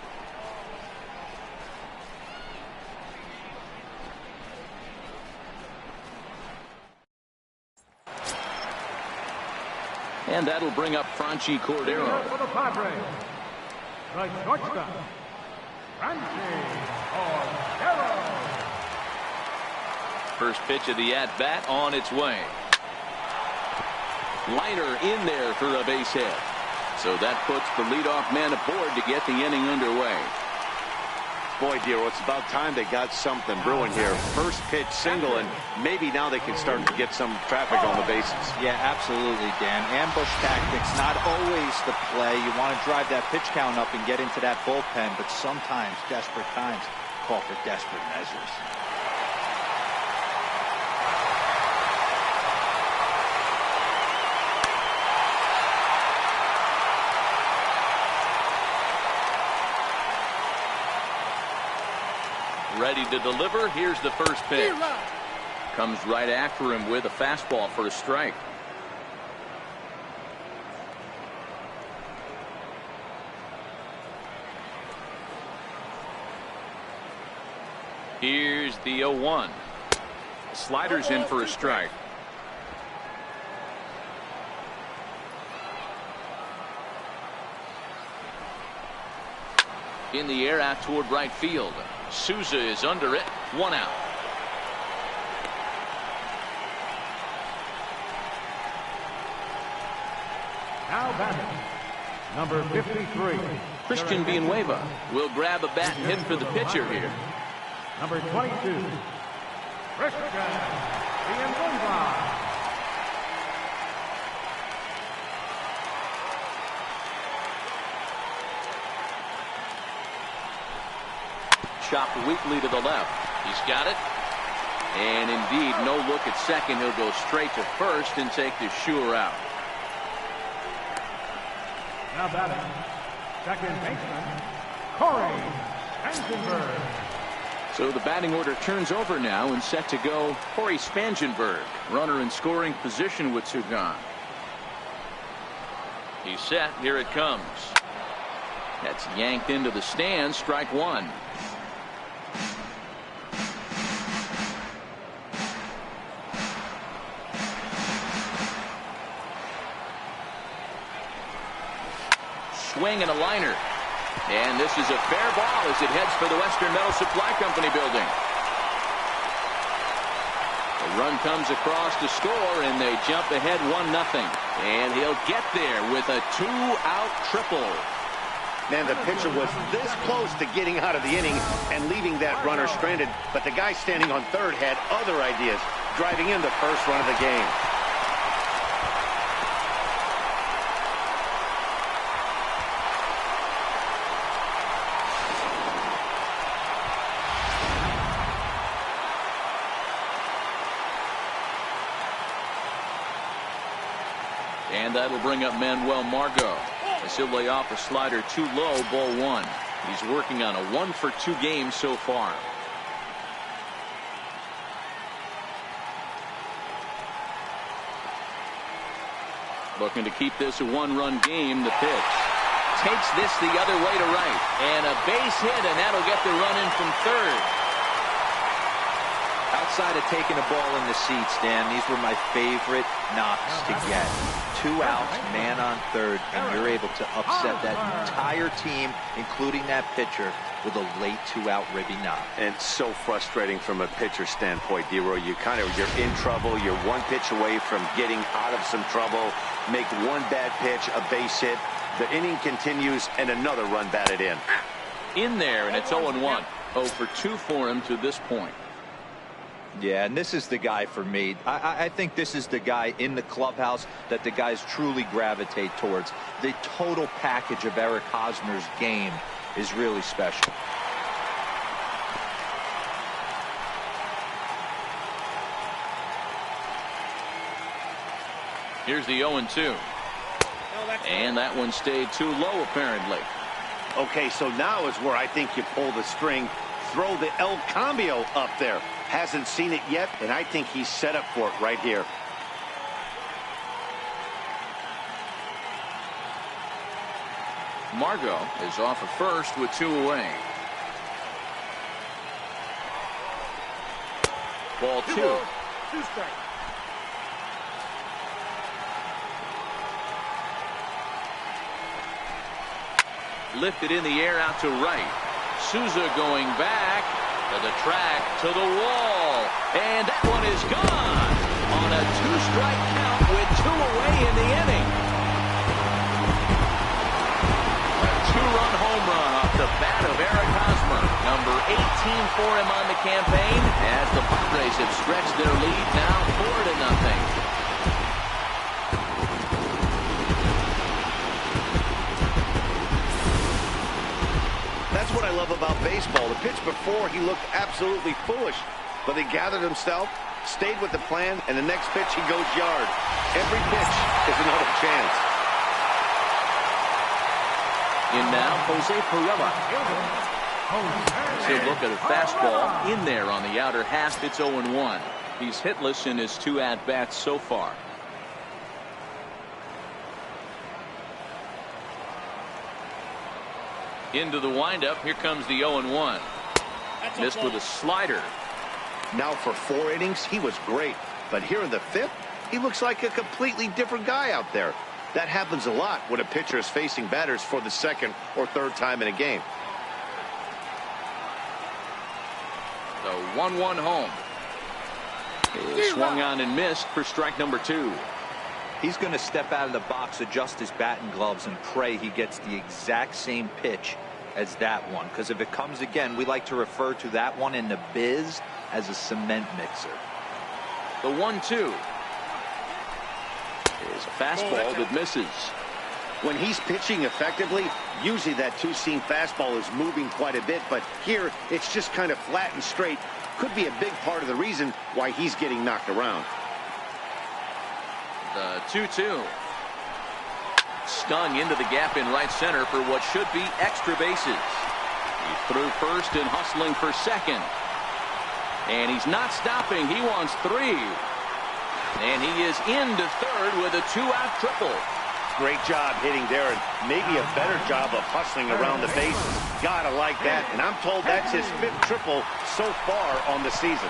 And that'll bring up Franchi Cordero. For the Padres, the shortstop, Franchi Cordero. First pitch of the at-bat on its way. Liner in there for a base hit. So that puts the leadoff man aboard to get the inning underway. Boy, Dero, it's about time they got something brewing here. First pitch single, and maybe now they can start to get some traffic on the bases. Yeah, absolutely, Dan. Ambush tactics, not always the play. You want to drive that pitch count up and get into that bullpen, but sometimes desperate times call for desperate measures. Ready to deliver. Here's the first pitch. Comes right after him with a fastball for a strike. Here's the 0-1. Sliders in for a strike. In the air out toward right field. Souza is under it. 1 out. Now batting, number 53. Christian Villanueva will grab a bat and hit for the pitcher here. Number 22. Christian Villanueva. Chopped weakly to the left. He's got it. And indeed, no look at second. He'll go straight to first and take the sure out. Now batting, second baseman, Corey Spangenberg. So the batting order turns over now and set to go Corey Spangenberg. Runner in scoring position with 2 gone. He's set. Here it comes. That's yanked into the stands. Strike 1. Swing and a liner. And this is a fair ball as it heads for the Western Metal Supply Company building. The run comes across to score, and they jump ahead 1-0. And he'll get there with a 2-out triple. Man, the pitcher was this close to getting out of the inning and leaving that runner stranded, but the guy standing on third had other ideas, driving in the first run of the game. And that'll bring up Manuel Margot as he'll lay off a slider too low, ball 1. He's working on a 1-for-2 game so far. Looking to keep this a 1-run game. The pitch takes this the other way to right, and a base hit, and that'll get the run in from third. Outside of taking a ball in the seats, Dan, these were my favorite knocks to get. 2 outs, man on third, and you're able to upset that entire team, including that pitcher, with a late 2-out ribby knock. And so frustrating from a pitcher standpoint, Dero. You're in trouble. You're 1 pitch away from getting out of some trouble. Make 1 bad pitch, a base hit. The inning continues, and another run batted in. In there, and it's 0-1. 0-for-2 for him to this point. Yeah, and this is the guy for me. I think this is the guy in the clubhouse that the guys truly gravitate towards. The total package of Eric Hosmer's game is really special. Here's the 0-2. And that one stayed too low, apparently. Okay, so now is where I think you pull the string. Throw the El Cambio up there. Hasn't seen it yet, and I think he's set up for it right here. Margot is off at first with 2 away. Ball 2. 2 strikes. Lifted in the air out to right. Souza going back to the track, to the wall, and that one is gone on a 2-strike count with 2 away in the inning. A two-run home run off the bat of Eric Hosmer. Number 18 for him on the campaign, as the Padres have stretched their lead now 4-0. That's what I love about baseball. The pitch before, he looked absolutely foolish, but he gathered himself, stayed with the plan, and the next pitch he goes yard. Every pitch is another chance. In now, Jose Perella. He'll look at a fastball in there on the outer half. It's 0-1. He's hitless in his 2 at-bats so far. Into the windup. Here comes the 0-1. Missed with a slider. Now for 4 innings, he was great. But here in the 5th, he looks like a completely different guy out there. That happens a lot when a pitcher is facing batters for the 2nd or 3rd time in a game. The 1-1 home. It swung on and missed for strike number 2. He's going to step out of the box, adjust his bat and gloves, and pray he gets the exact same pitch as that one. Because if it comes again, we like to refer to that one in the biz as a cement mixer. The 1-2 is a fastball that misses. When he's pitching effectively, usually that two-seam fastball is moving quite a bit, but here it's just kind of flat and straight. Could be a big part of the reason why he's getting knocked around. The 2-2. Stung into the gap in right center for what should be extra bases. He threw first and hustling for second. And he's not stopping. He wants 3. And he is into third with a 2-out triple. Great job hitting there, and maybe a better job of hustling around the bases. Gotta like that, and I'm told that's his 5th triple so far on the season.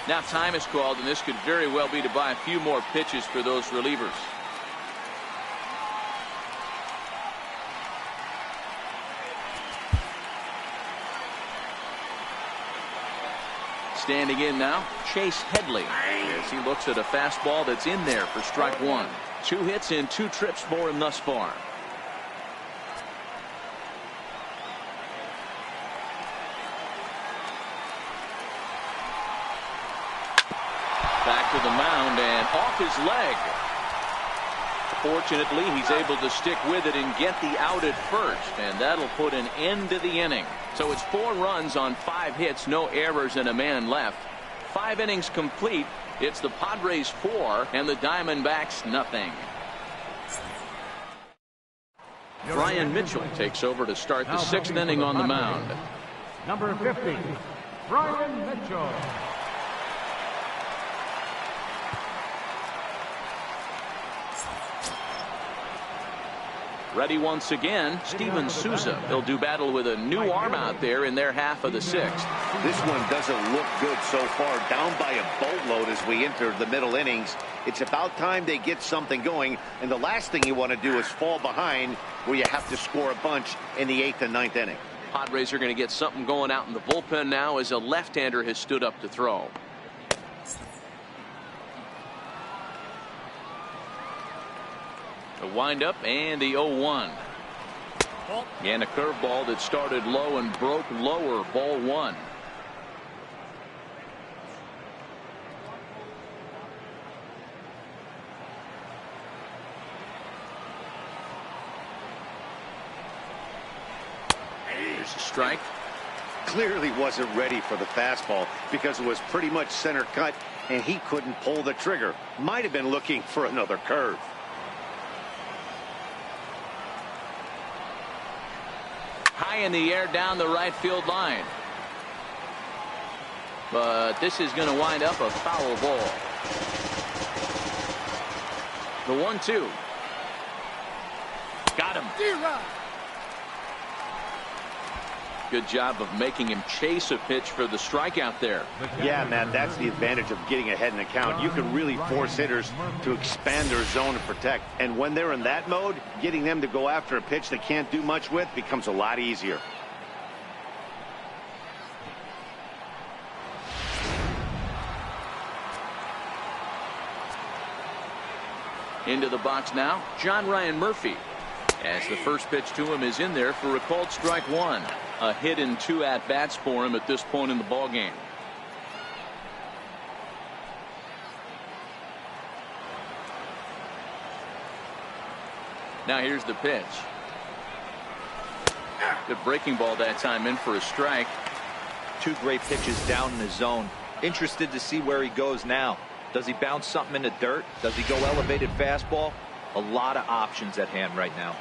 Now time is called, and this could very well be to buy a few more pitches for those relievers. Standing in now, Chase Headley, as he looks at a fastball that's in there for strike 1. 2 hits in 2 trips for him thus far. Back to the mound and off his leg. Fortunately, he's able to stick with it and get the out at first, and that'll put an end to the inning. So it's 4 runs on 5 hits, no errors, and a man left. 5 innings complete. It's the Padres 4 and the Diamondbacks nothing. Brian Mitchell takes over to start the 6th inning on the mound. Number 50, Brian Mitchell. Ready once again, Steven Souza. They'll do battle with a new arm out there in their half of the 6th. This one doesn't look good so far. Down by a boatload as we enter the middle innings. It's about time they get something going, and the last thing you want to do is fall behind where you have to score a bunch in the 8th and 9th inning. Padres are going to get something going out in the bullpen now as a left-hander has stood up to throw. The windup and the 0-1. And a curveball that started low and broke lower. Ball 1. Here's a strike. Clearly wasn't ready for the fastball because it was pretty much center cut and he couldn't pull the trigger. Might have been looking for another curve. High in the air down the right field line. But this is going to wind up a foul ball. The 1-2. Got him. Good job of making him chase a pitch for the strikeout there. Yeah, Matt, that's the advantage of getting ahead in the count. You can really force hitters to expand their zone and protect. And when they're in that mode, getting them to go after a pitch they can't do much with becomes a lot easier. Into the box now, John Ryan Murphy. As the first pitch to him is in there for a called strike one. A hit and 2 at-bats for him at this point in the ball game. Now here's the pitch. Good breaking ball that time, in for a strike. 2 great pitches down in the zone. Interested to see where he goes now. Does he bounce something in the dirt? Does he go elevated fastball? A lot of options at hand right now.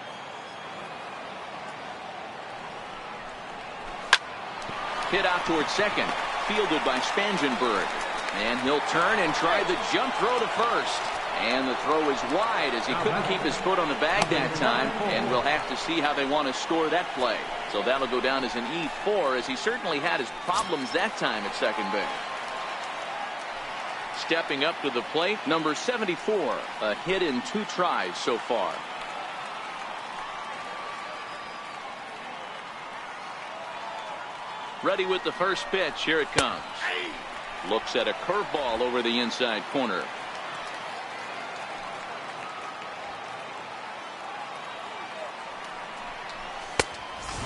Hit out towards second. Fielded by Spangenberg. And he'll turn and try the jump throw to first. And the throw is wide as he couldn't keep his foot on the bag that time. And we'll have to see how they want to score that play. So that'll go down as an E4, as he certainly had his problems that time at second base. Stepping up to the plate, number 74. A hit in 2 tries so far. Ready with the first pitch. Here it comes. Looks at a curveball over the inside corner.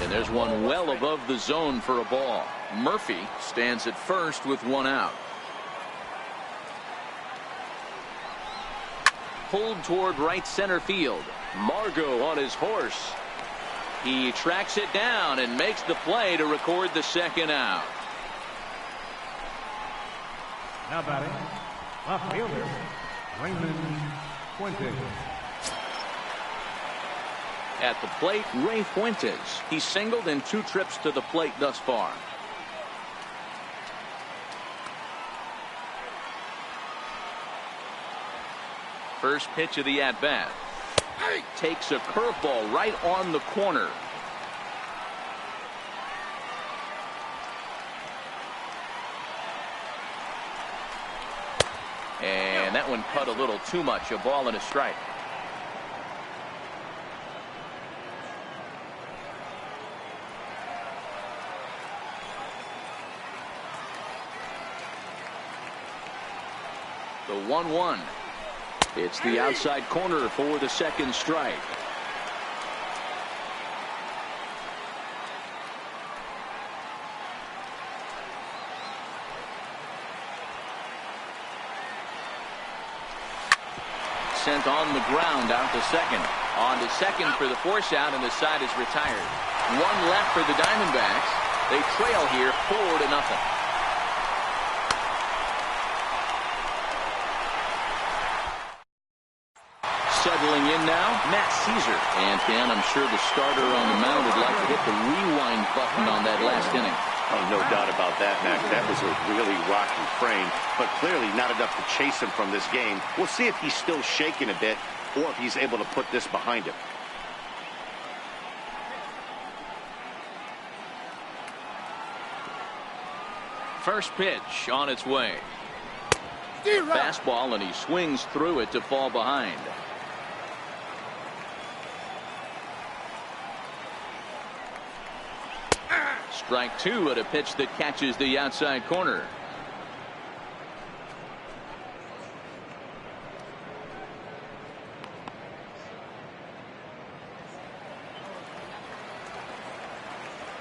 And there's one well above the zone for a ball. Murphy stands at first with 1 out. Pulled toward right center field. Margot on his horse. He tracks it down and makes the play to record the second out. Now batting, left fielder, Raymond Fuentes. At the plate, Ray Fuentes. He's singled in 2 trips to the plate thus far. First pitch of the at-bat. Takes a curveball right on the corner. And that one cut a little too much. A ball and a strike. The 1-1. It's the outside corner for the second strike. Sent on the ground out to second. On to second for the force out, and the side is retired. 1 left for the Diamondbacks. They trail here 4-0. Settling in now, Matt Caesar. And Dan, I'm sure the starter on the mound would like to hit the rewind button on that last inning. Oh, no doubt about that, Mac. That was a really rocky frame, but clearly not enough to chase him from this game. We'll see if he's still shaking a bit or if he's able to put this behind him. First pitch on its way. Fastball, and he swings through it to fall behind. Strike 2 at a pitch that catches the outside corner.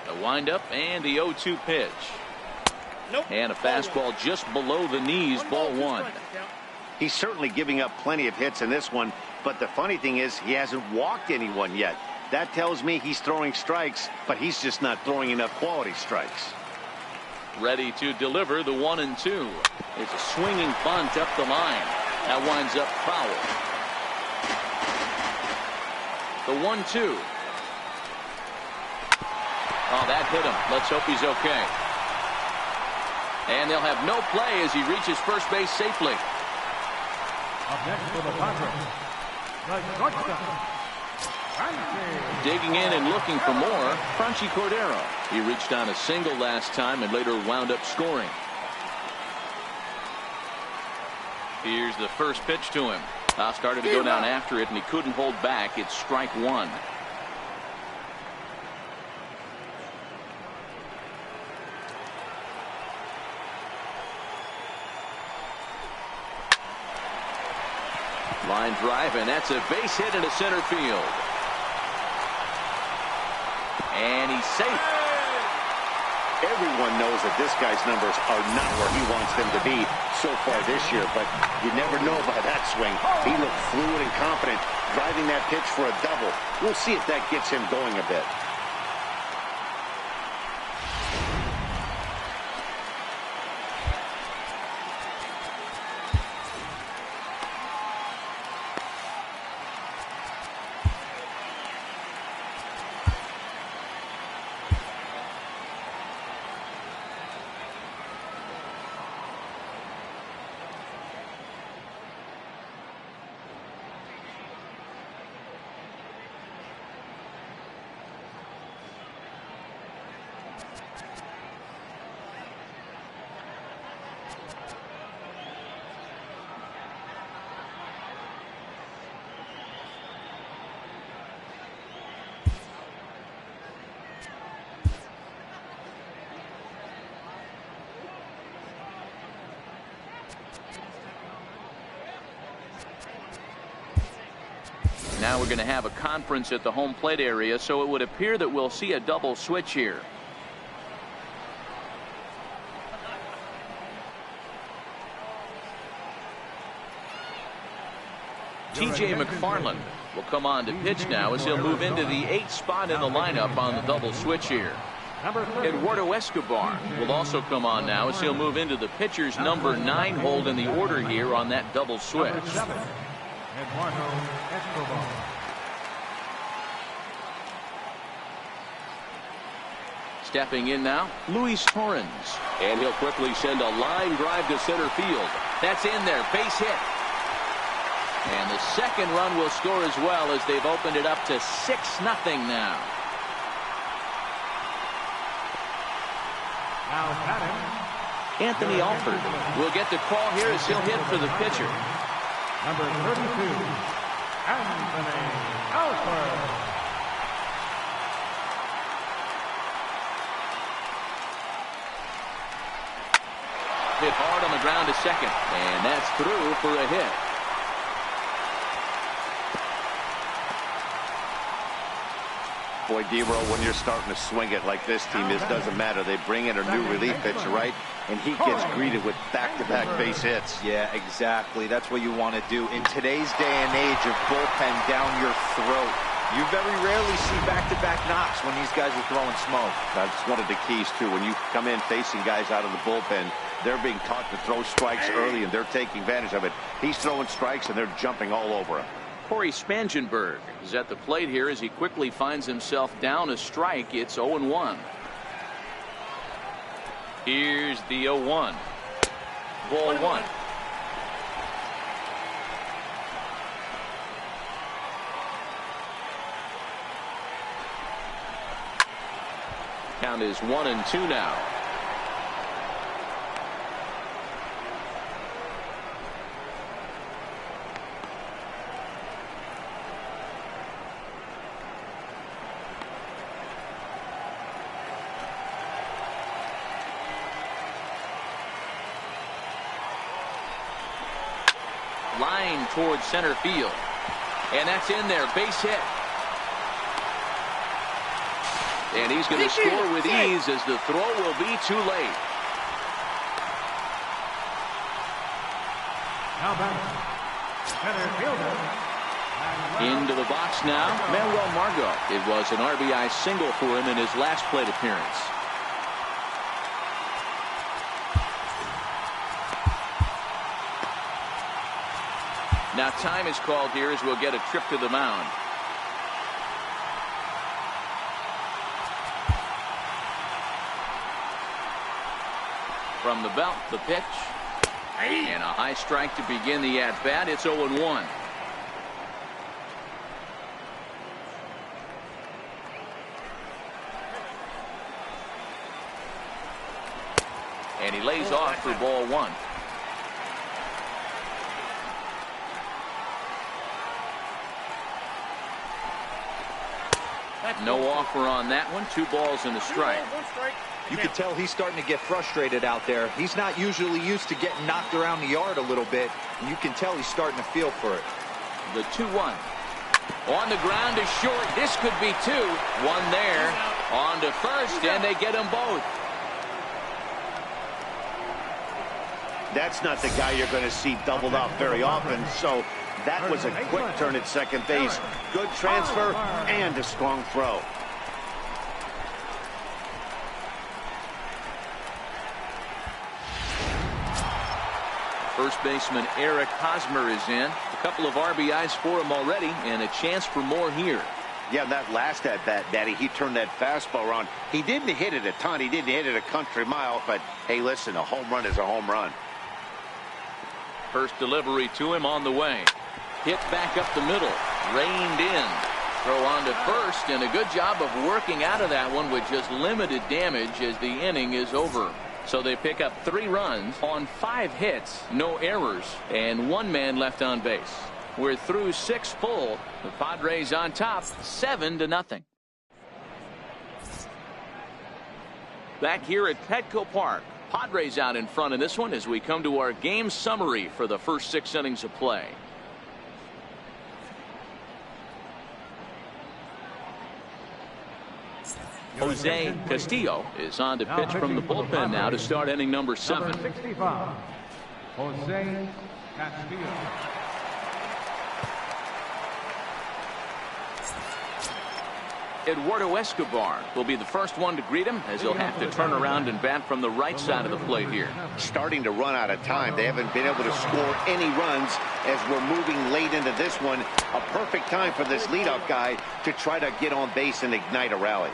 The windup and the 0-2 pitch. Nope. And a fastball just below the knees, ball 1. He's certainly giving up plenty of hits in this one, but the funny thing is he hasn't walked anyone yet. That tells me he's throwing strikes, but he's just not throwing enough quality strikes. Ready to deliver the 1-2. It's a swinging bunt up the line. That winds up foul. The 1-2. Oh, that hit him. Let's hope he's okay. And they'll have no play as he reaches first base safely. Up next for the Padres, the shortstop, Frankie. Digging in and looking for more, Franchy Cordero. He reached on a single last time and later wound up scoring. Here's the first pitch to him. Started to go down after it, and he couldn't hold back. It's strike one. Line drive, and that's a base hit into center field. And he's safe. Everyone knows that this guy's numbers are not where he wants them to be so far this year, but you never know by that swing. He looked fluid and confident, driving that pitch for a double. We'll see if that gets him going a bit. Now we're going to have a conference at the home plate area, so it would appear that we'll see a double switch here. TJ McFarland will come on to pitch now as he'll move into the 8th spot in the lineup on the double switch here. Eduardo Escobar will also come on now as he'll move into the pitcher's number 9 hold in the order here on that double switch. Eduardo Escobar. Stepping in now, Luis Torrens. And he'll quickly send a line drive to center field. That's in there, base hit. And the second run will score as well as they've opened it up to 6-0 now. Now batting, Anthony Alford will get the call here as he'll hit for the pitcher. number 32, Anthony Alford. Hit hard on the ground to second, and that's through for a hit. Boy, D-Roll, when you're starting to swing it like this team, this doesn't matter. They bring in a new relief pitcher, right? And he gets greeted with back-to-back base hits. Yeah, exactly. That's what you want to do. In today's day and age of bullpen down your throat, you very rarely see back-to-back knocks when these guys are throwing smoke. That's one of the keys, too. When you come in facing guys out of the bullpen, they're being taught to throw strikes early, and they're taking advantage of it. He's throwing strikes, and they're jumping all over him. Corey Spangenberg is at the plate here as he quickly finds himself down a strike. It's 0-1. Here's the 0-1. Ball one. Count is 1-2 now. Line towards center field, and that's in there, base hit. And he's going to score with ease as the throw will be too late. Now back, center fielder. Into the box now, Manuel Margot. It was an RBI single for him in his last plate appearance. Now time is called here as we'll get a trip to the mound. From the belt, the pitch. And a high strike to begin the at-bat. It's 0-1. And he lays off for ball 1. No offer on that one. 2 balls and a strike. You can tell he's starting to get frustrated out there. He's not usually used to getting knocked around the yard a little bit, and you can tell he's starting to feel for it. The 2-1. On the ground is short. This could be 2. 1 there. On to first, and they get them both. That's not the guy you're going to see doubled off very often, so that was a quick turn at second base. Good transfer and a strong throw. First baseman Eric Hosmer is in. A couple of RBIs for him already, and a chance for more here. Yeah, that last at-bat, Daddy, he turned that fastball around. He didn't hit it a ton. He didn't hit it a country mile, but hey, listen, a home run is a home run. First delivery to him on the way. Hit back up the middle. Reined in. Throw on to first, and a good job of working out of that one with just limited damage as the inning is over. So they pick up 3 runs on 5 hits, no errors, and 1 man left on base. We're through 6 full. The Padres on top, 7-0. Back here at Petco Park. Padres out in front in this one as we come to our game summary for the first 6 innings of play. Jose Castillo is on to pitch from the bullpen now to start inning number 7. Number 65, Jose Castillo. Eduardo Escobar will be the first one to greet him as he'll have to turn around and bat from the right side of the plate here. Starting to run out of time. They haven't been able to score any runs as we're moving late into this one. A perfect time for this leadoff guy to try to get on base and ignite a rally.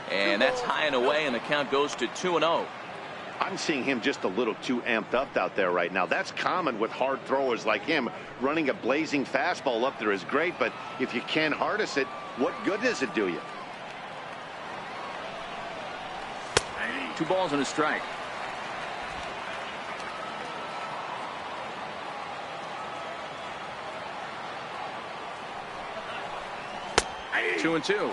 And that's high and away, and the count goes to 2-0. I'm seeing him just a little too amped up out there right now. That's common with hard throwers like him. Running a blazing fastball up there is great, but if you can't harness it, what good does it do you? 2 balls and a strike. Two and 2.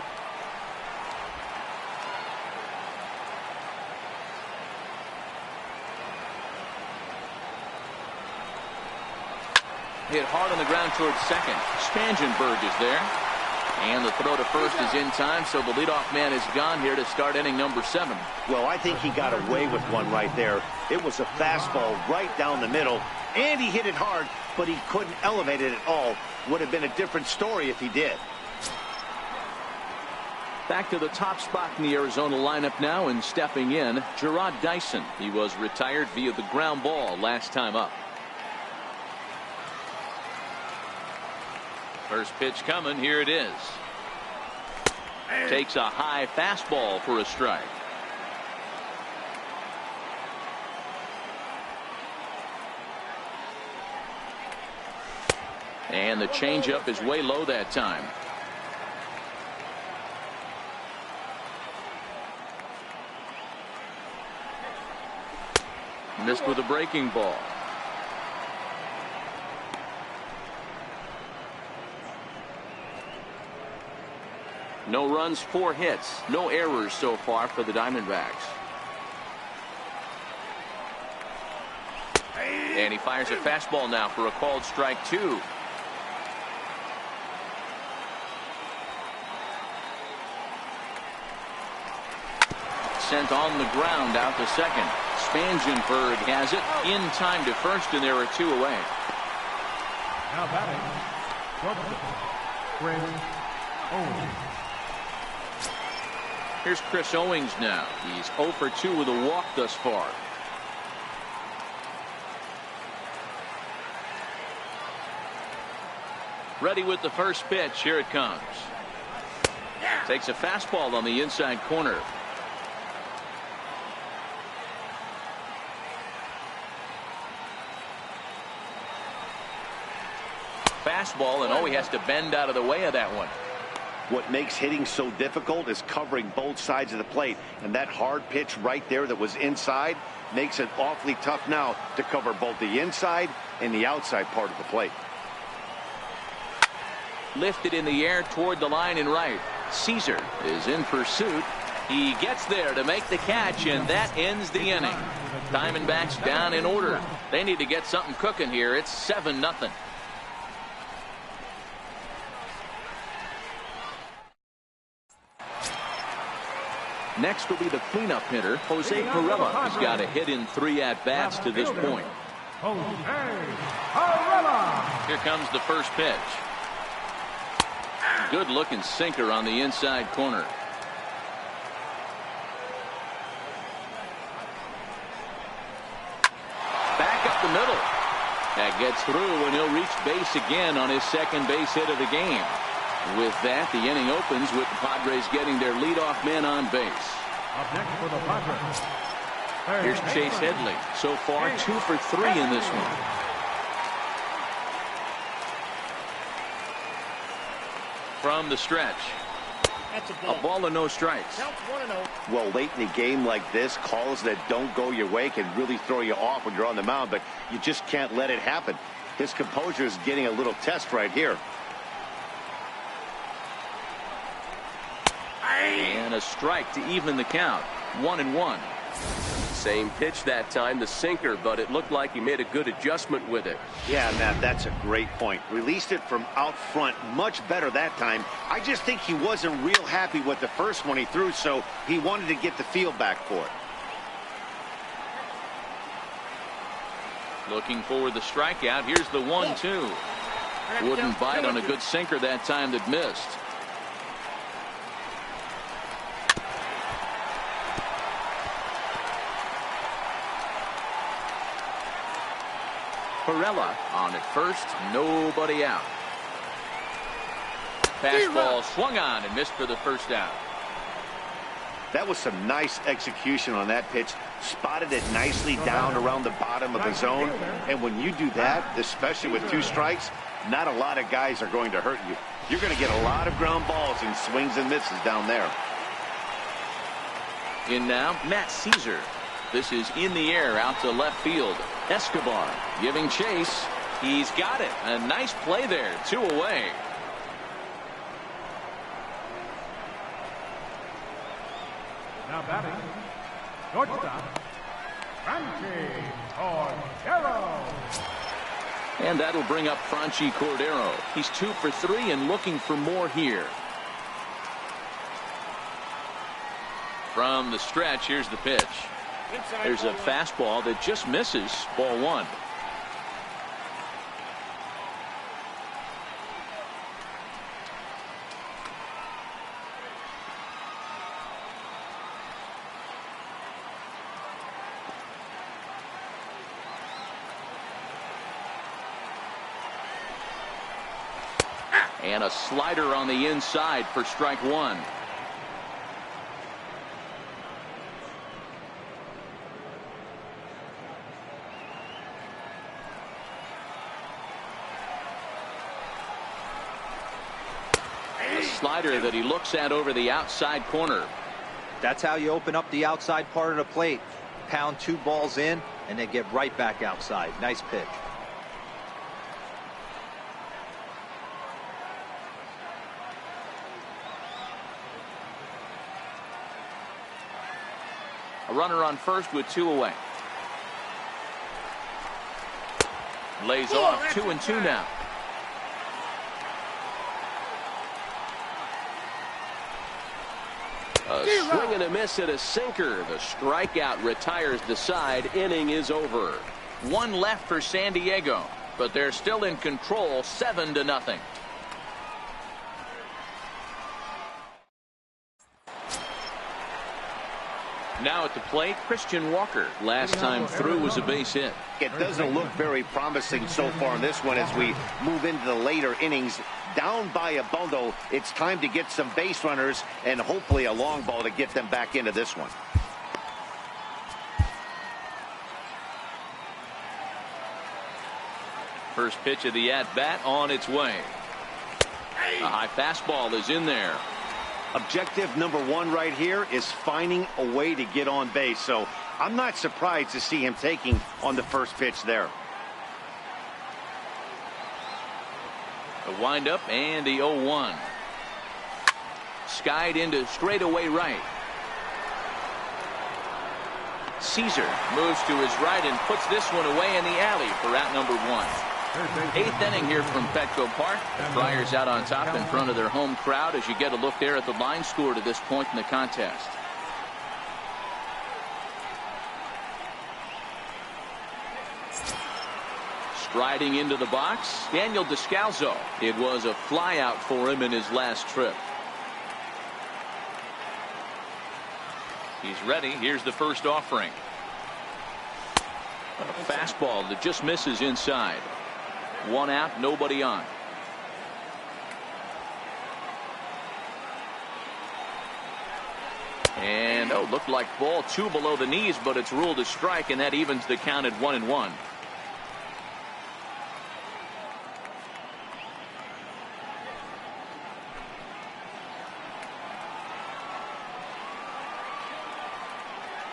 Hit hard on the ground towards second. Spangenberg is there. And the throw to first is in time, so the leadoff man is gone here to start inning number 7. Well, I think he got away with one right there. It was a fastball right down the middle, and he hit it hard, but he couldn't elevate it at all. Would have been a different story if he did. Back to the top spot in the Arizona lineup now, and stepping in, Gerard Dyson. He was retired via the ground ball last time up. First pitch coming. Here it is. Takes a high fastball for a strike. And the changeup is way low that time. Missed with a breaking ball. No runs, 4 hits, no errors so far for the Diamondbacks. And he fires a fastball now for a called strike 2. Sent on the ground out to second. Spangenberg has it in time to first, and there are 2 away. Now batting, Chris Owings. Here's Chris Owings now. He's 0 for 2 with a walk thus far. Ready with the first pitch. Here it comes. Takes a fastball on the inside corner. Fastball, and oh, he has to bend out of the way of that one. What makes hitting so difficult is covering both sides of the plate, and that hard pitch right there that was inside makes it awfully tough now to cover both the inside and the outside part of the plate. Lifted in the air toward the line and right. Caesar is in pursuit. He gets there to make the catch, and that ends the inning. Diamondbacks down in order. They need to get something cooking here. It's 7-0. Next will be the cleanup hitter, Jose Pirela. He's got a hit in 3 at-bats to this point. Here comes the first pitch. Good-looking sinker on the inside corner. Back up the middle. That gets through, and he'll reach base again on his second base hit of the game. With that, the inning opens with the Padres getting their leadoff man on base. Up next for the Padres. Here's Chase Headley. So far, 2 for 3 in this one. From the stretch. That's A ball and no strikes. Counts 1-0. Well, late in the game like this, calls that don't go your way can really throw you off when you're on the mound, but you just can't let it happen. His composure is getting a little test right here. And a strike to even the count. 1-1. Same pitch that time, the sinker, but it looked like he made a good adjustment with it. Yeah, Matt, that's a great point. Released it from out front much better that time. I just think he wasn't real happy with the first one he threw, so he wanted to get the feel back for it. Looking for the strikeout. Here's the 1-2. Wouldn't bite on a good sinker that time that missed. Pirela on at first, nobody out. Fastball swung on and missed for the first out. That was some nice execution on that pitch. Spotted it nicely down around the bottom of the zone. And when you do that, especially with 2 strikes, not a lot of guys are going to hurt you. You're going to get a lot of ground balls and swings and misses down there. In now, Matt Caesar. This is in the air out to left field. Escobar giving chase. He's got it. A nice play there. 2 away. Now batting, shortstop, Franchi Cordero. And that'll bring up Franchi Cordero. He's 2 for 3 and looking for more here. From the stretch, here's the pitch. There's a fastball that just misses. Ball 1. And a slider on the inside for strike 1. Slider that he looks at over the outside corner. That's how you open up the outside part of the plate. Pound 2 balls in and then get right back outside. Nice pitch. A runner on first with 2 away. Lays off 2-2 now. A swing and a miss at a sinker. The strikeout retires the side. Inning is over. 1 left for San Diego, but they're still in control, 7-0. Now at the plate, Christian Walker. Last time through was a base hit. It doesn't look very promising so far in this one as we move into the later innings. Down by a bundle, it's time to get some base runners and hopefully a long ball to get them back into this one. First pitch of the at-bat on its way. A high fastball is in there. Objective number one right here is finding a way to get on base. So I'm not surprised to see him taking on the first pitch there. The windup and the 0-1. Skied into straightaway right. Caesar moves to his right and puts this one away in the alley for out number 1. 8th inning here from Petco Park. The Friars out on top in front of their home crowd as you get a look there at the line score to this point in the contest. Striding into the box, Daniel Descalzo. It was a flyout for him in his last trip. He's ready. Here's the first offering. A fastball that just misses inside. 1 out, nobody on. And looked like ball 2 below the knees, but it's ruled a strike, and that evens the count at 1-1.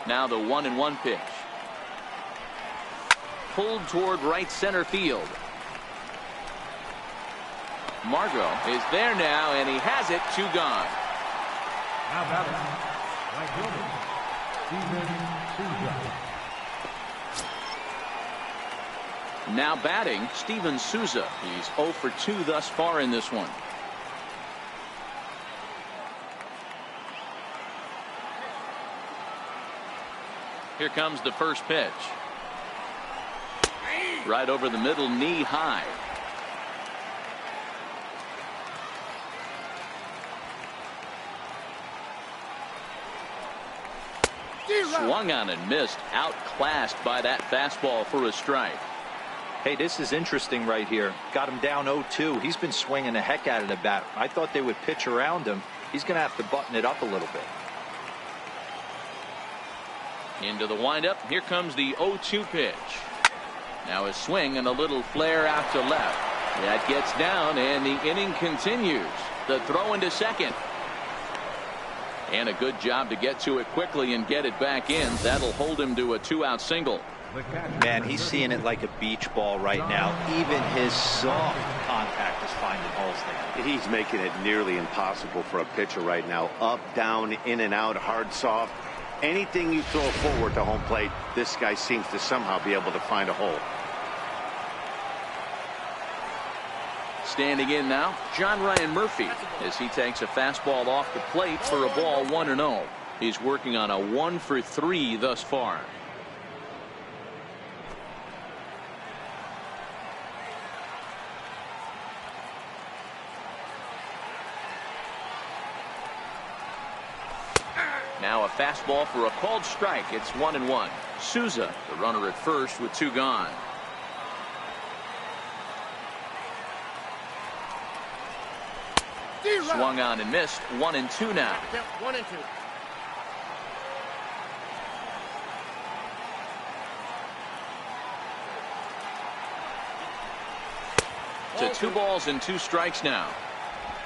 Now the 1-1 pitch. Pulled toward right center field. Margot is there now, and he has it. 2 gone. Now batting, right fielder, Steven Souza. Now batting, Steven Souza. He's 0 for 2 thus far in this one. Here comes the first pitch. Right over the middle, knee high. Swung on and missed. Outclassed by that fastball for a strike. Hey, this is interesting right here. Got him down 0-2. He's been swinging the heck out of the bat. I thought they would pitch around him. He's going to have to button it up a little bit. Into the windup. Here comes the 0-2 pitch. Now a swing and a little flare out to left. That gets down, and the inning continues. The throw into second. And a good job to get to it quickly and get it back in. That'll hold him to a 2-out single. Man, he's seeing it like a beach ball right now. Even his soft contact is finding holes there. He's making it nearly impossible for a pitcher right now. Up, down, in and out, hard, soft. Anything you throw forward to home plate, this guy seems to somehow be able to find a hole. Standing in now, John Ryan Murphy, as he takes a fastball off the plate for a ball 1-0. He's working on a 1 for 3 thus far. Now a fastball for a called strike. It's 1-1. Souza, the runner at first with 2 gone. Swung on and missed. 1-2 now. 1-2. To 2 balls and 2 strikes now.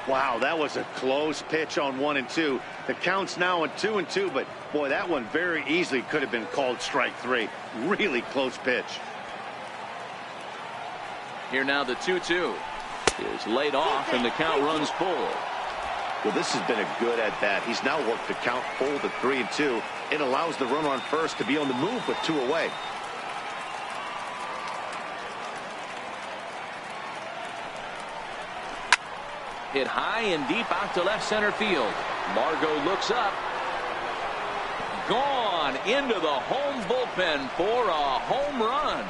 Wow, that was a close pitch on 1-2. The count's now at 2-2, but boy, that one very easily could have been called strike 3. Really close pitch. Here now the 2-2 is laid off, and the count runs full. Well, this has been a good at bat. He's now worked the count full to 3-2. It allows the runner on first to be on the move with 2 away. Hit high and deep out to left center field. Margot looks up. Gone into the home bullpen for a home run.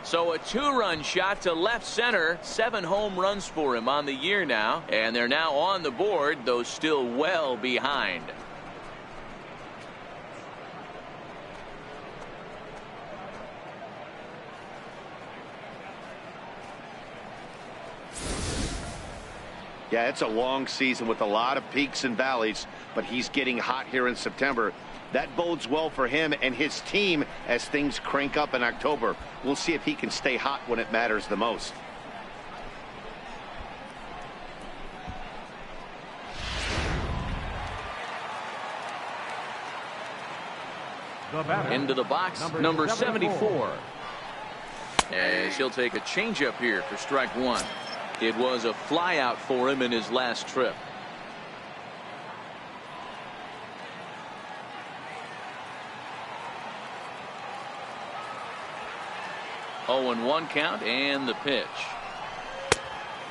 So a 2-run shot to left center. 7 home runs for him on the year now. And they're now on the board, though still well behind. Yeah, it's a long season with a lot of peaks and valleys, but he's getting hot here in September. That bodes well for him and his team as things crank up in October. We'll see if he can stay hot when it matters the most. Into the box, number 74. As he'll take a changeup here for strike 1. It was a flyout for him in his last trip. 0-1 count and the pitch.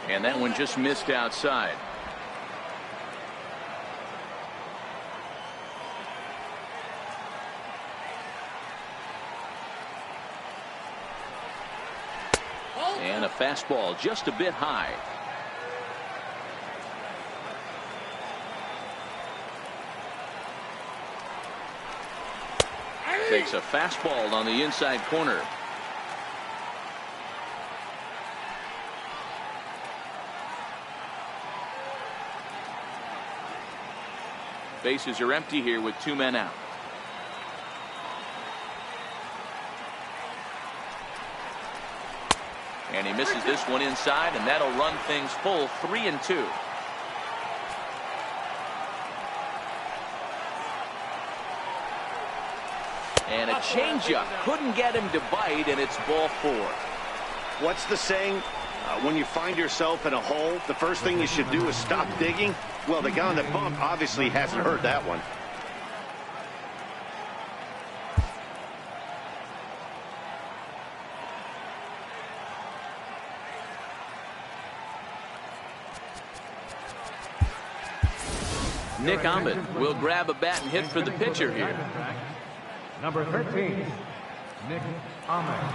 And that one just missed outside. And a fastball just a bit high. Takes a fastball on the inside corner. Bases are empty here with 2 men out. And he misses this one inside, and that'll run things full 3-2. And a changeup couldn't get him to bite, and it's ball 4. What's the saying? When you find yourself in a hole, the first thing you should do is stop digging. Well, the guy on the bump obviously hasn't heard that one. Nick Ahmed will grab a bat and hit for the pitcher here. Number 13, Nick Ahmed.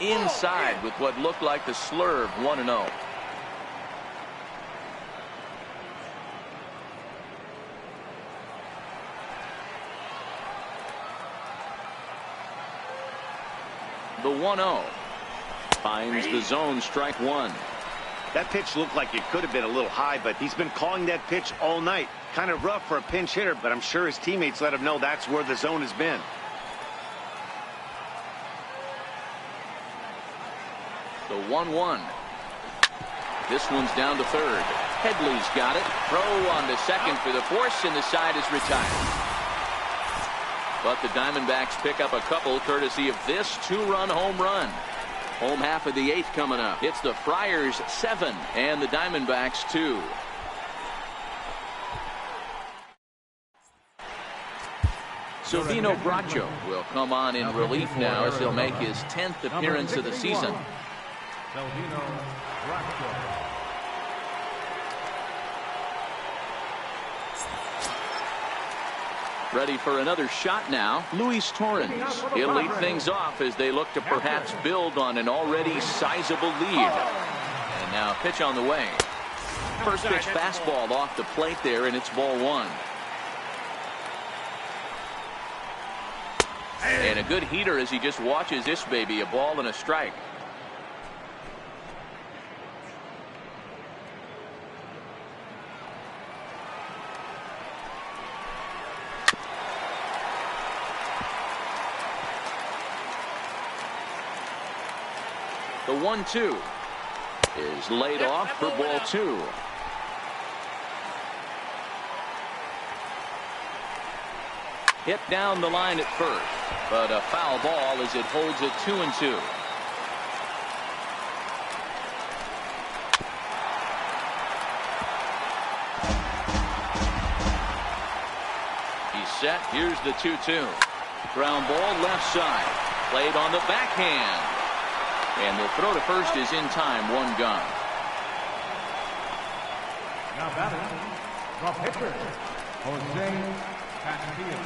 Inside with what looked like the slurve, 1-0. The 1-0 finds the zone, strike 1. That pitch looked like it could have been a little high, but he's been calling that pitch all night. Kind of rough for a pinch hitter, but I'm sure his teammates let him know that's where the zone has been. The 1-1. This one's down to third. Headley's got it. Throw on to second for the force, and the side is retired. But the Diamondbacks pick up a couple courtesy of this 2-run home run. Home half of the 8th coming up. It's the Friars 7 and the Diamondbacks 2. Silvino Bracho will come on in relief now as he'll make his 10th appearance of the season. Silvino Bracho. Ready for another shot now, Luis Torrens. He'll lead things off as they look to perhaps build on an already sizable lead. And now pitch on the way. First pitch fastball off the plate there, and it's ball 1. And a good heater as he just watches this baby, a ball and a strike. The 1-2 is laid off for ball 2. Hit down the line at first, but a foul ball as it holds it 2-2. He's set. Here's the 2-2. Ground ball left side. Played on the backhand. And the throw to first is in time, one gone. Now batting, the pitcher, Jose Castillo.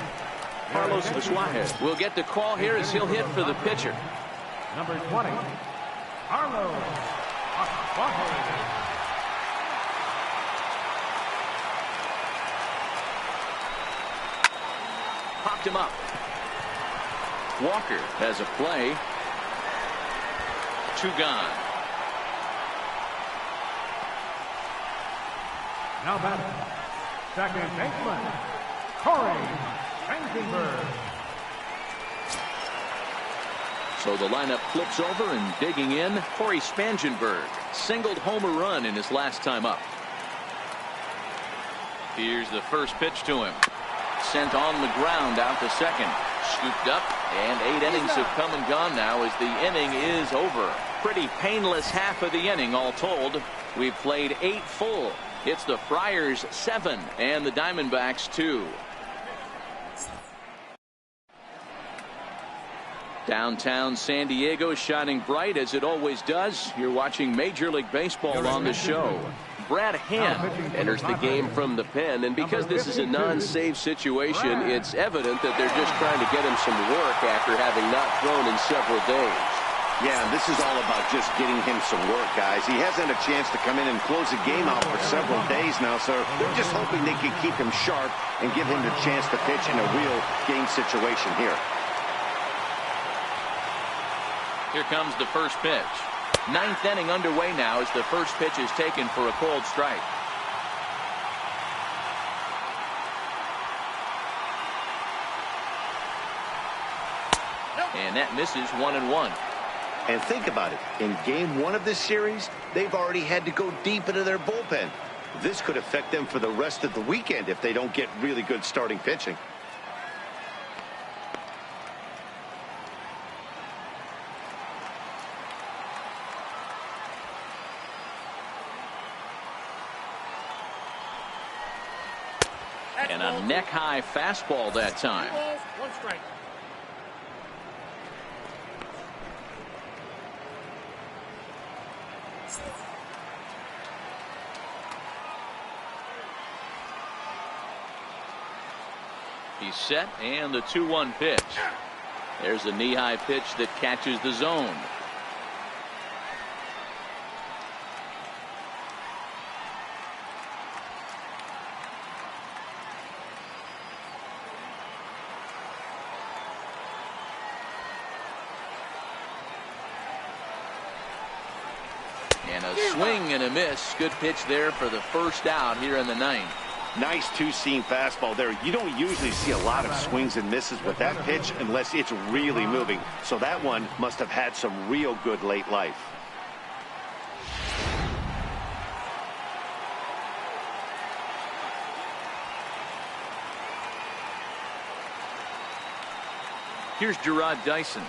Carlos Visuaje We'll get the call here as he'll hit for the pitcher. Number 20, Hallo. Popped him up. Walker has a play. Two gone. Now batting, second baseman, Corey Spangenberg. So the lineup flips over and digging in. Corey Spangenberg singled home a run in his last time up. Here's the first pitch to him. Sent on the ground out to second. Scooped up, and 8 innings have come and gone now as the inning is over. Pretty painless half of the inning all told. We've played 8 full. It's the Friars 7 and the Diamondbacks 2. Downtown San Diego shining bright as it always does. You're watching Major League Baseball on the show. Brad Hand enters the game from the pen, and because this is a non-save situation, it's evident that they're just trying to get him some work after having not thrown in several days. Yeah, this is all about just getting him some work, guys. He hasn't had a chance to come in and close the game out for several days now, so they're just hoping they can keep him sharp and give him the chance to pitch in a real game situation here. Here comes the first pitch. 9th inning underway now as the first pitch is taken for a cold strike. And that misses 1-1. And think about it. In game 1 of this series, they've already had to go deep into their bullpen. This could affect them for the rest of the weekend if they don't get really good starting pitching. And a neck-high fastball that time. 2 balls, 1 strike. He's set, and the 2-1 pitch. There's a knee-high pitch that catches the zone. And a swing and a miss. Good pitch there for the first out here in the 9th. Nice two-seam fastball there. You don't usually see a lot of swings and misses with that pitch unless it's really moving. So that one must have had some real good late life. Here's Gerard Dyson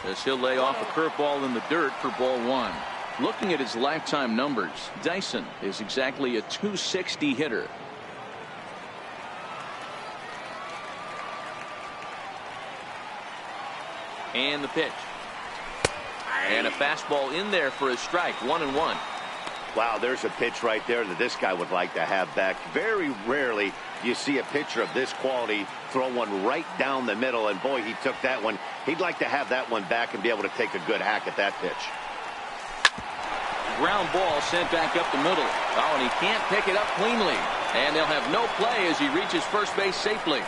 as he'll lay off a curveball in the dirt for ball 1. Looking at his lifetime numbers, Dyson is exactly a .260 hitter. And the pitch. And a fastball in there for a strike. 1-1. Wow, there's a pitch right there that this guy would like to have back. Very rarely do you see a pitcher of this quality throw one right down the middle, and boy, he took that one. He'd like to have that one back and be able to take a good hack at that pitch. Ground ball sent back up the middle. Oh, and he can't pick it up cleanly. And they'll have no play as he reaches first base safely.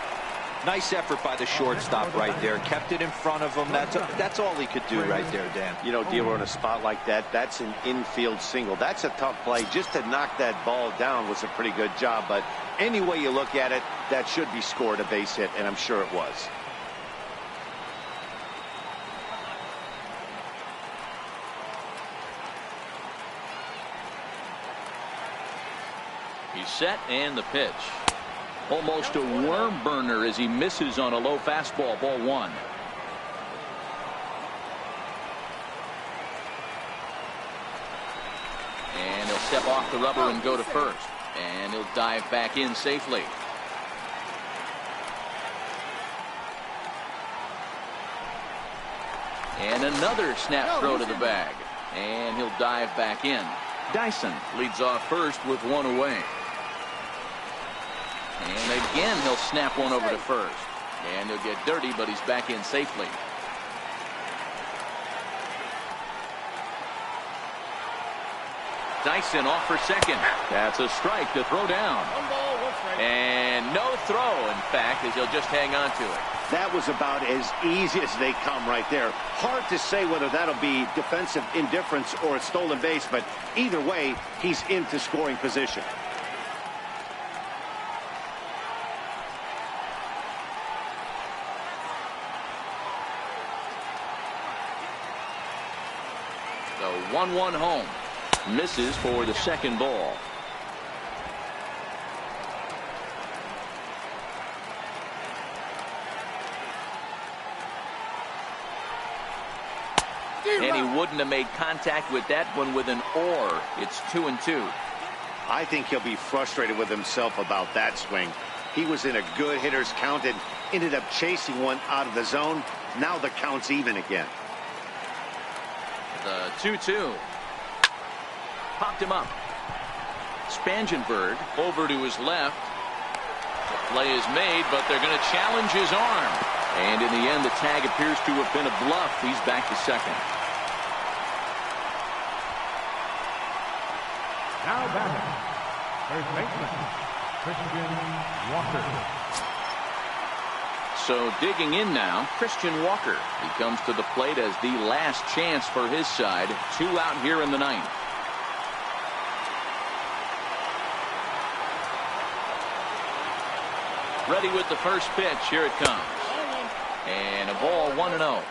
Nice effort by the shortstop right there. Kept it in front of him. That's all he could do right there, Dan. You know, dealer in a spot like that, that's an infield single. That's a tough play. Just to knock that ball down was a pretty good job. But any way you look at it, that should be scored a base hit, and I'm sure it was. He's set, and the pitch. Almost a worm burner as he misses on a low fastball. Ball 1. And he'll step off the rubber and go to first. And he'll dive back in safely. And another snap throw to the bag. And he'll dive back in. Dyson leads off first with one away. And again, he'll snap one over to first. And he'll get dirty, but he's back in safely. Dyson off for second. That's a strike to throw down. One ball, one strike. And no throw, in fact, as he'll just hang on to it. That was about as easy as they come right there. Hard to say whether that'll be defensive indifference or a stolen base, but either way, he's into scoring position. The 1-1 home. Misses for the second ball. And he wouldn't have made contact with that one with an or. It's 2-2. I think he'll be frustrated with himself about that swing. He was in a good hitter's count and ended up chasing one out of the zone. Now the count's even again. The 2-2. Popped him up. Spangenberg over to his left. The play is made, but they're going to challenge his arm. And in the end, the tag appears to have been a bluff. He's back to second. Now batting, first baseman, Christian Walker. So digging in now, Christian Walker. He comes to the plate as the last chance for his side. 2 out here in the ninth. Ready with the first pitch. Here it comes. And a ball, 1-0.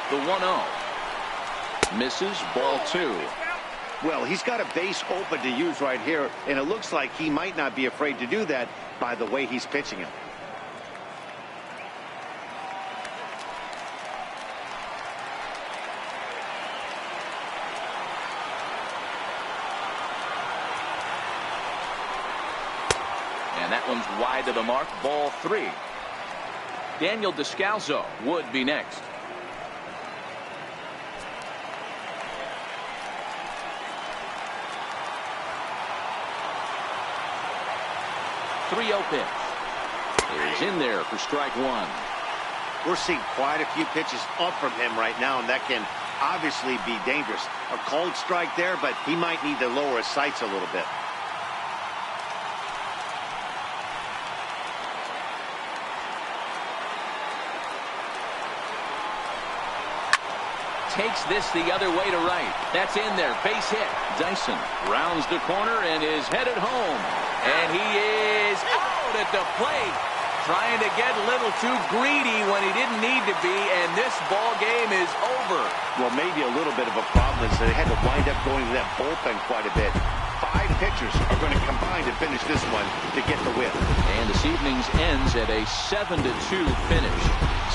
The 1-0. Misses, ball 2. Well, he's got a base open to use right here, and it looks like he might not be afraid to do that by the way he's pitching it. And that one's wide of the mark, ball 3. Daniel Descalso would be next. Pitch is in there for strike 1. We're seeing quite a few pitches up from him right now, and that can obviously be dangerous. A cold strike there, but he might need to lower his sights a little bit. Takes this the other way to right. That's in there. Base hit. Dyson rounds the corner and is headed home. And he is out at the plate. Trying to get a little too greedy when he didn't need to be. And this ball game is over. Well, maybe a little bit of a problem is that they had to wind up going to that bullpen quite a bit. 5 pitchers are going to combine to finish this one to get the win. And this evening's ends at a 7-2 finish.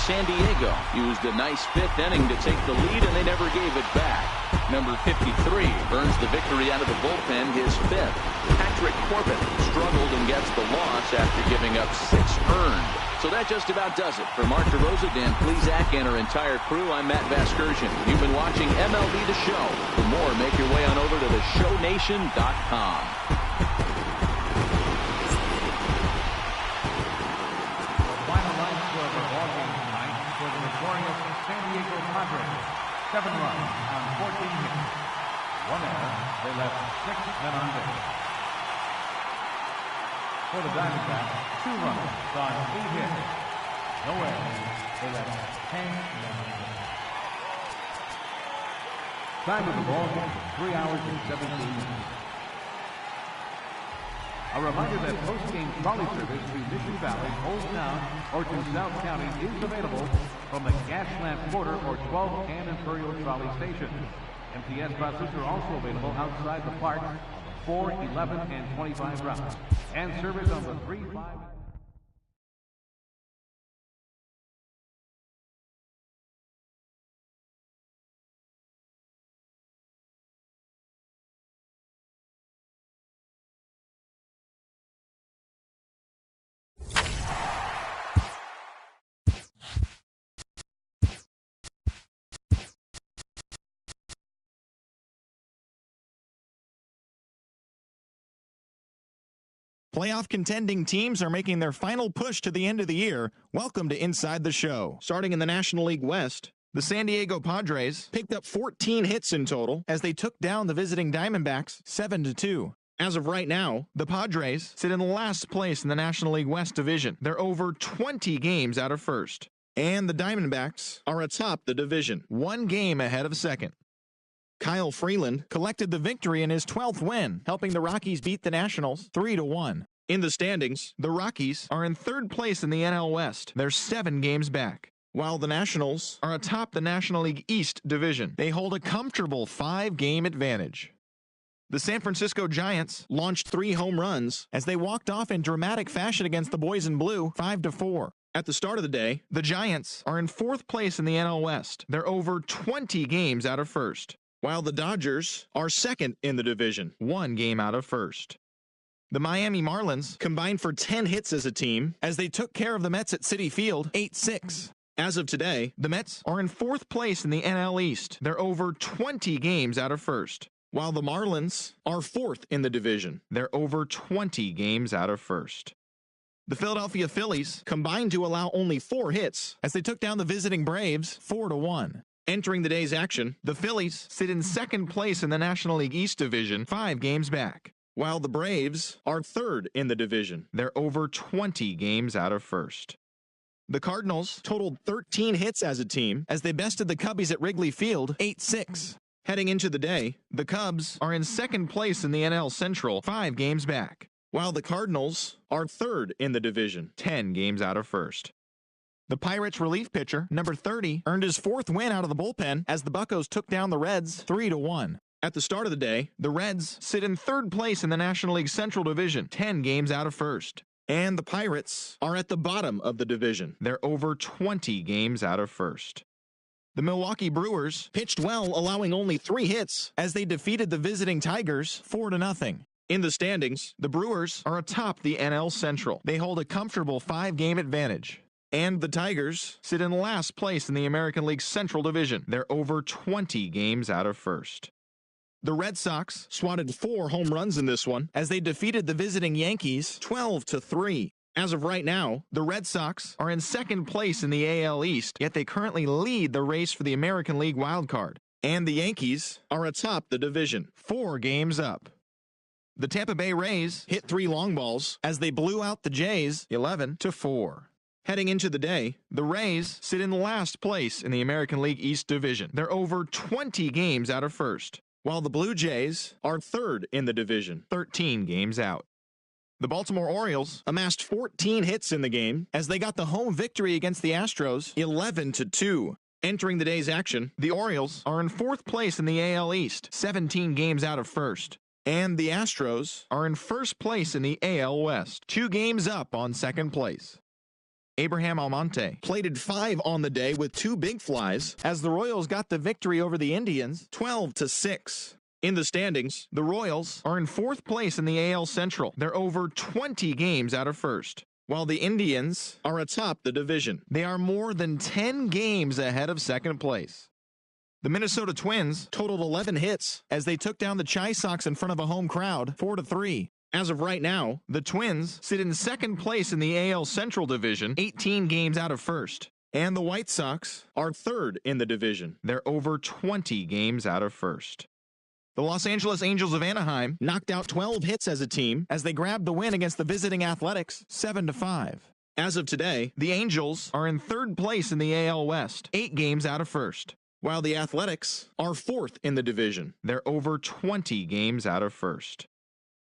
San Diego used a nice 5th inning to take the lead, and they never gave it back. Number 53 earns the victory out of the bullpen, his 5th. Patrick Corbin struggled and gets the loss after giving up 6 earned. So that just about does it. For Mark DeRosa, Dan Plesac, and our entire crew, I'm Matt Vasgersian. You've been watching MLB The Show. For more, make your way on over to theshownation.com. San Diego Padres, 7 runs on 14 hits. 1 error. They left 6 men on base. For the Diamondbacks, 2 runs on 8 hits. No errors. They left 10 men on base. Time of the ball game, 3 hours and 17 minutes. A reminder that post-game trolley service to Mission Valley, Old Town, or to South County is available from the Gaslamp Quarter or 12 and Imperial Trolley Station. MTS buses are also available outside the park on the 4, 11, and 25 routes, and service on the 3, 5... Playoff contending teams are making their final push to the end of the year. Welcome to Inside the Show. Starting in the National League West, the San Diego Padres picked up 14 hits in total as they took down the visiting Diamondbacks 7-2. As of right now, the Padres sit in last place in the National League West division. They're over 20 games out of first. And the Diamondbacks are atop the division, 1 game ahead of second. Kyle Freeland collected the victory in his 12th win, helping the Rockies beat the Nationals 3-1. In the standings, the Rockies are in 3rd place in the NL West. They're 7 games back, while the Nationals are atop the National League East division. They hold a comfortable 5-game advantage. The San Francisco Giants launched 3 home runs as they walked off in dramatic fashion against the Boys in Blue 5-4. At the start of the day, the Giants are in 4th place in the NL West. They're over 20 games out of first, while the Dodgers are 2nd in the division, 1 game out of first. The Miami Marlins combined for 10 hits as a team as they took care of the Mets at Citi Field 8-6. As of today, the Mets are in 4th place in the NL East. They're over 20 games out of first, while the Marlins are 4th in the division. They're over 20 games out of first. The Philadelphia Phillies combined to allow only 4 hits as they took down the visiting Braves 4-1. Entering the day's action, the Phillies sit in 2nd place in the National League East division, 5 games back, while the Braves are 3rd in the division. They're over 20 games out of first. The Cardinals totaled 13 hits as a team as they bested the Cubbies at Wrigley Field 8-6. Heading into the day, the Cubs are in 2nd place in the NL Central, 5 games back, while the Cardinals are 3rd in the division, 10 games out of first. The Pirates relief pitcher, number 30, earned his 4th win out of the bullpen as the Buccos took down the Reds 3-1. At the start of the day, the Reds sit in 3rd place in the National League Central Division, 10 games out of first. And the Pirates are at the bottom of the division. They're over 20 games out of first. The Milwaukee Brewers pitched well, allowing only 3 hits as they defeated the visiting Tigers 4-0. In the standings, the Brewers are atop the NL Central. They hold a comfortable 5-game advantage. And the Tigers sit in last place in the American League Central Division. They're over 20 games out of first. The Red Sox swatted 4 home runs in this one as they defeated the visiting Yankees 12-3. As of right now, the Red Sox are in 2nd place in the AL East, yet they currently lead the race for the American League wildcard. And the Yankees are atop the division, 4 games up. The Tampa Bay Rays hit 3 long balls as they blew out the Jays 11-4. Heading into the day, the Rays sit in last place in the American League East Division. They're over 20 games out of first, while the Blue Jays are 3rd in the division, 13 games out. The Baltimore Orioles amassed 14 hits in the game as they got the home victory against the Astros 11-2. Entering the day's action, the Orioles are in 4th place in the AL East, 17 games out of first. And the Astros are in 1st place in the AL West, 2 games up on 2nd place. Abraham Almonte plated 5 on the day with 2 big flies as the Royals got the victory over the Indians 12-6. In the standings, the Royals are in 4th place in the AL Central. They're over 20 games out of first, while the Indians are atop the division. They are more than 10 games ahead of 2nd place. The Minnesota Twins totaled 11 hits as they took down the Chi Sox in front of a home crowd 4-3. As of right now, the Twins sit in 2nd place in the AL Central Division, 18 games out of first. And the White Sox are 3rd in the division. They're over 20 games out of first. The Los Angeles Angels of Anaheim knocked out 12 hits as a team as they grabbed the win against the visiting Athletics 7-5. As of today, the Angels are in 3rd place in the AL West, 8 games out of first, while the Athletics are 4th in the division. They're over 20 games out of first.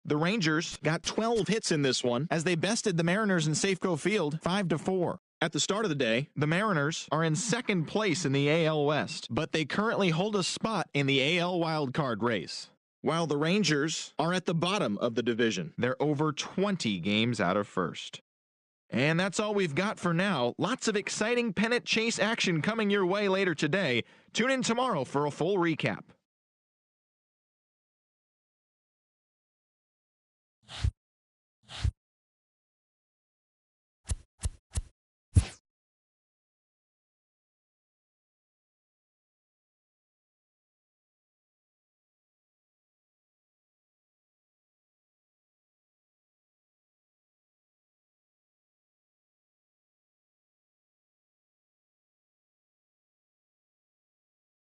The Rangers got 12 hits in this one as they bested the Mariners in Safeco Field 5-4. At the start of the day, the Mariners are in 2nd place in the AL West, but they currently hold a spot in the AL wildcard race, while the Rangers are at the bottom of the division. They're over 20 games out of first. And that's all we've got for now. Lots of exciting pennant chase action coming your way later today. Tune in tomorrow for a full recap.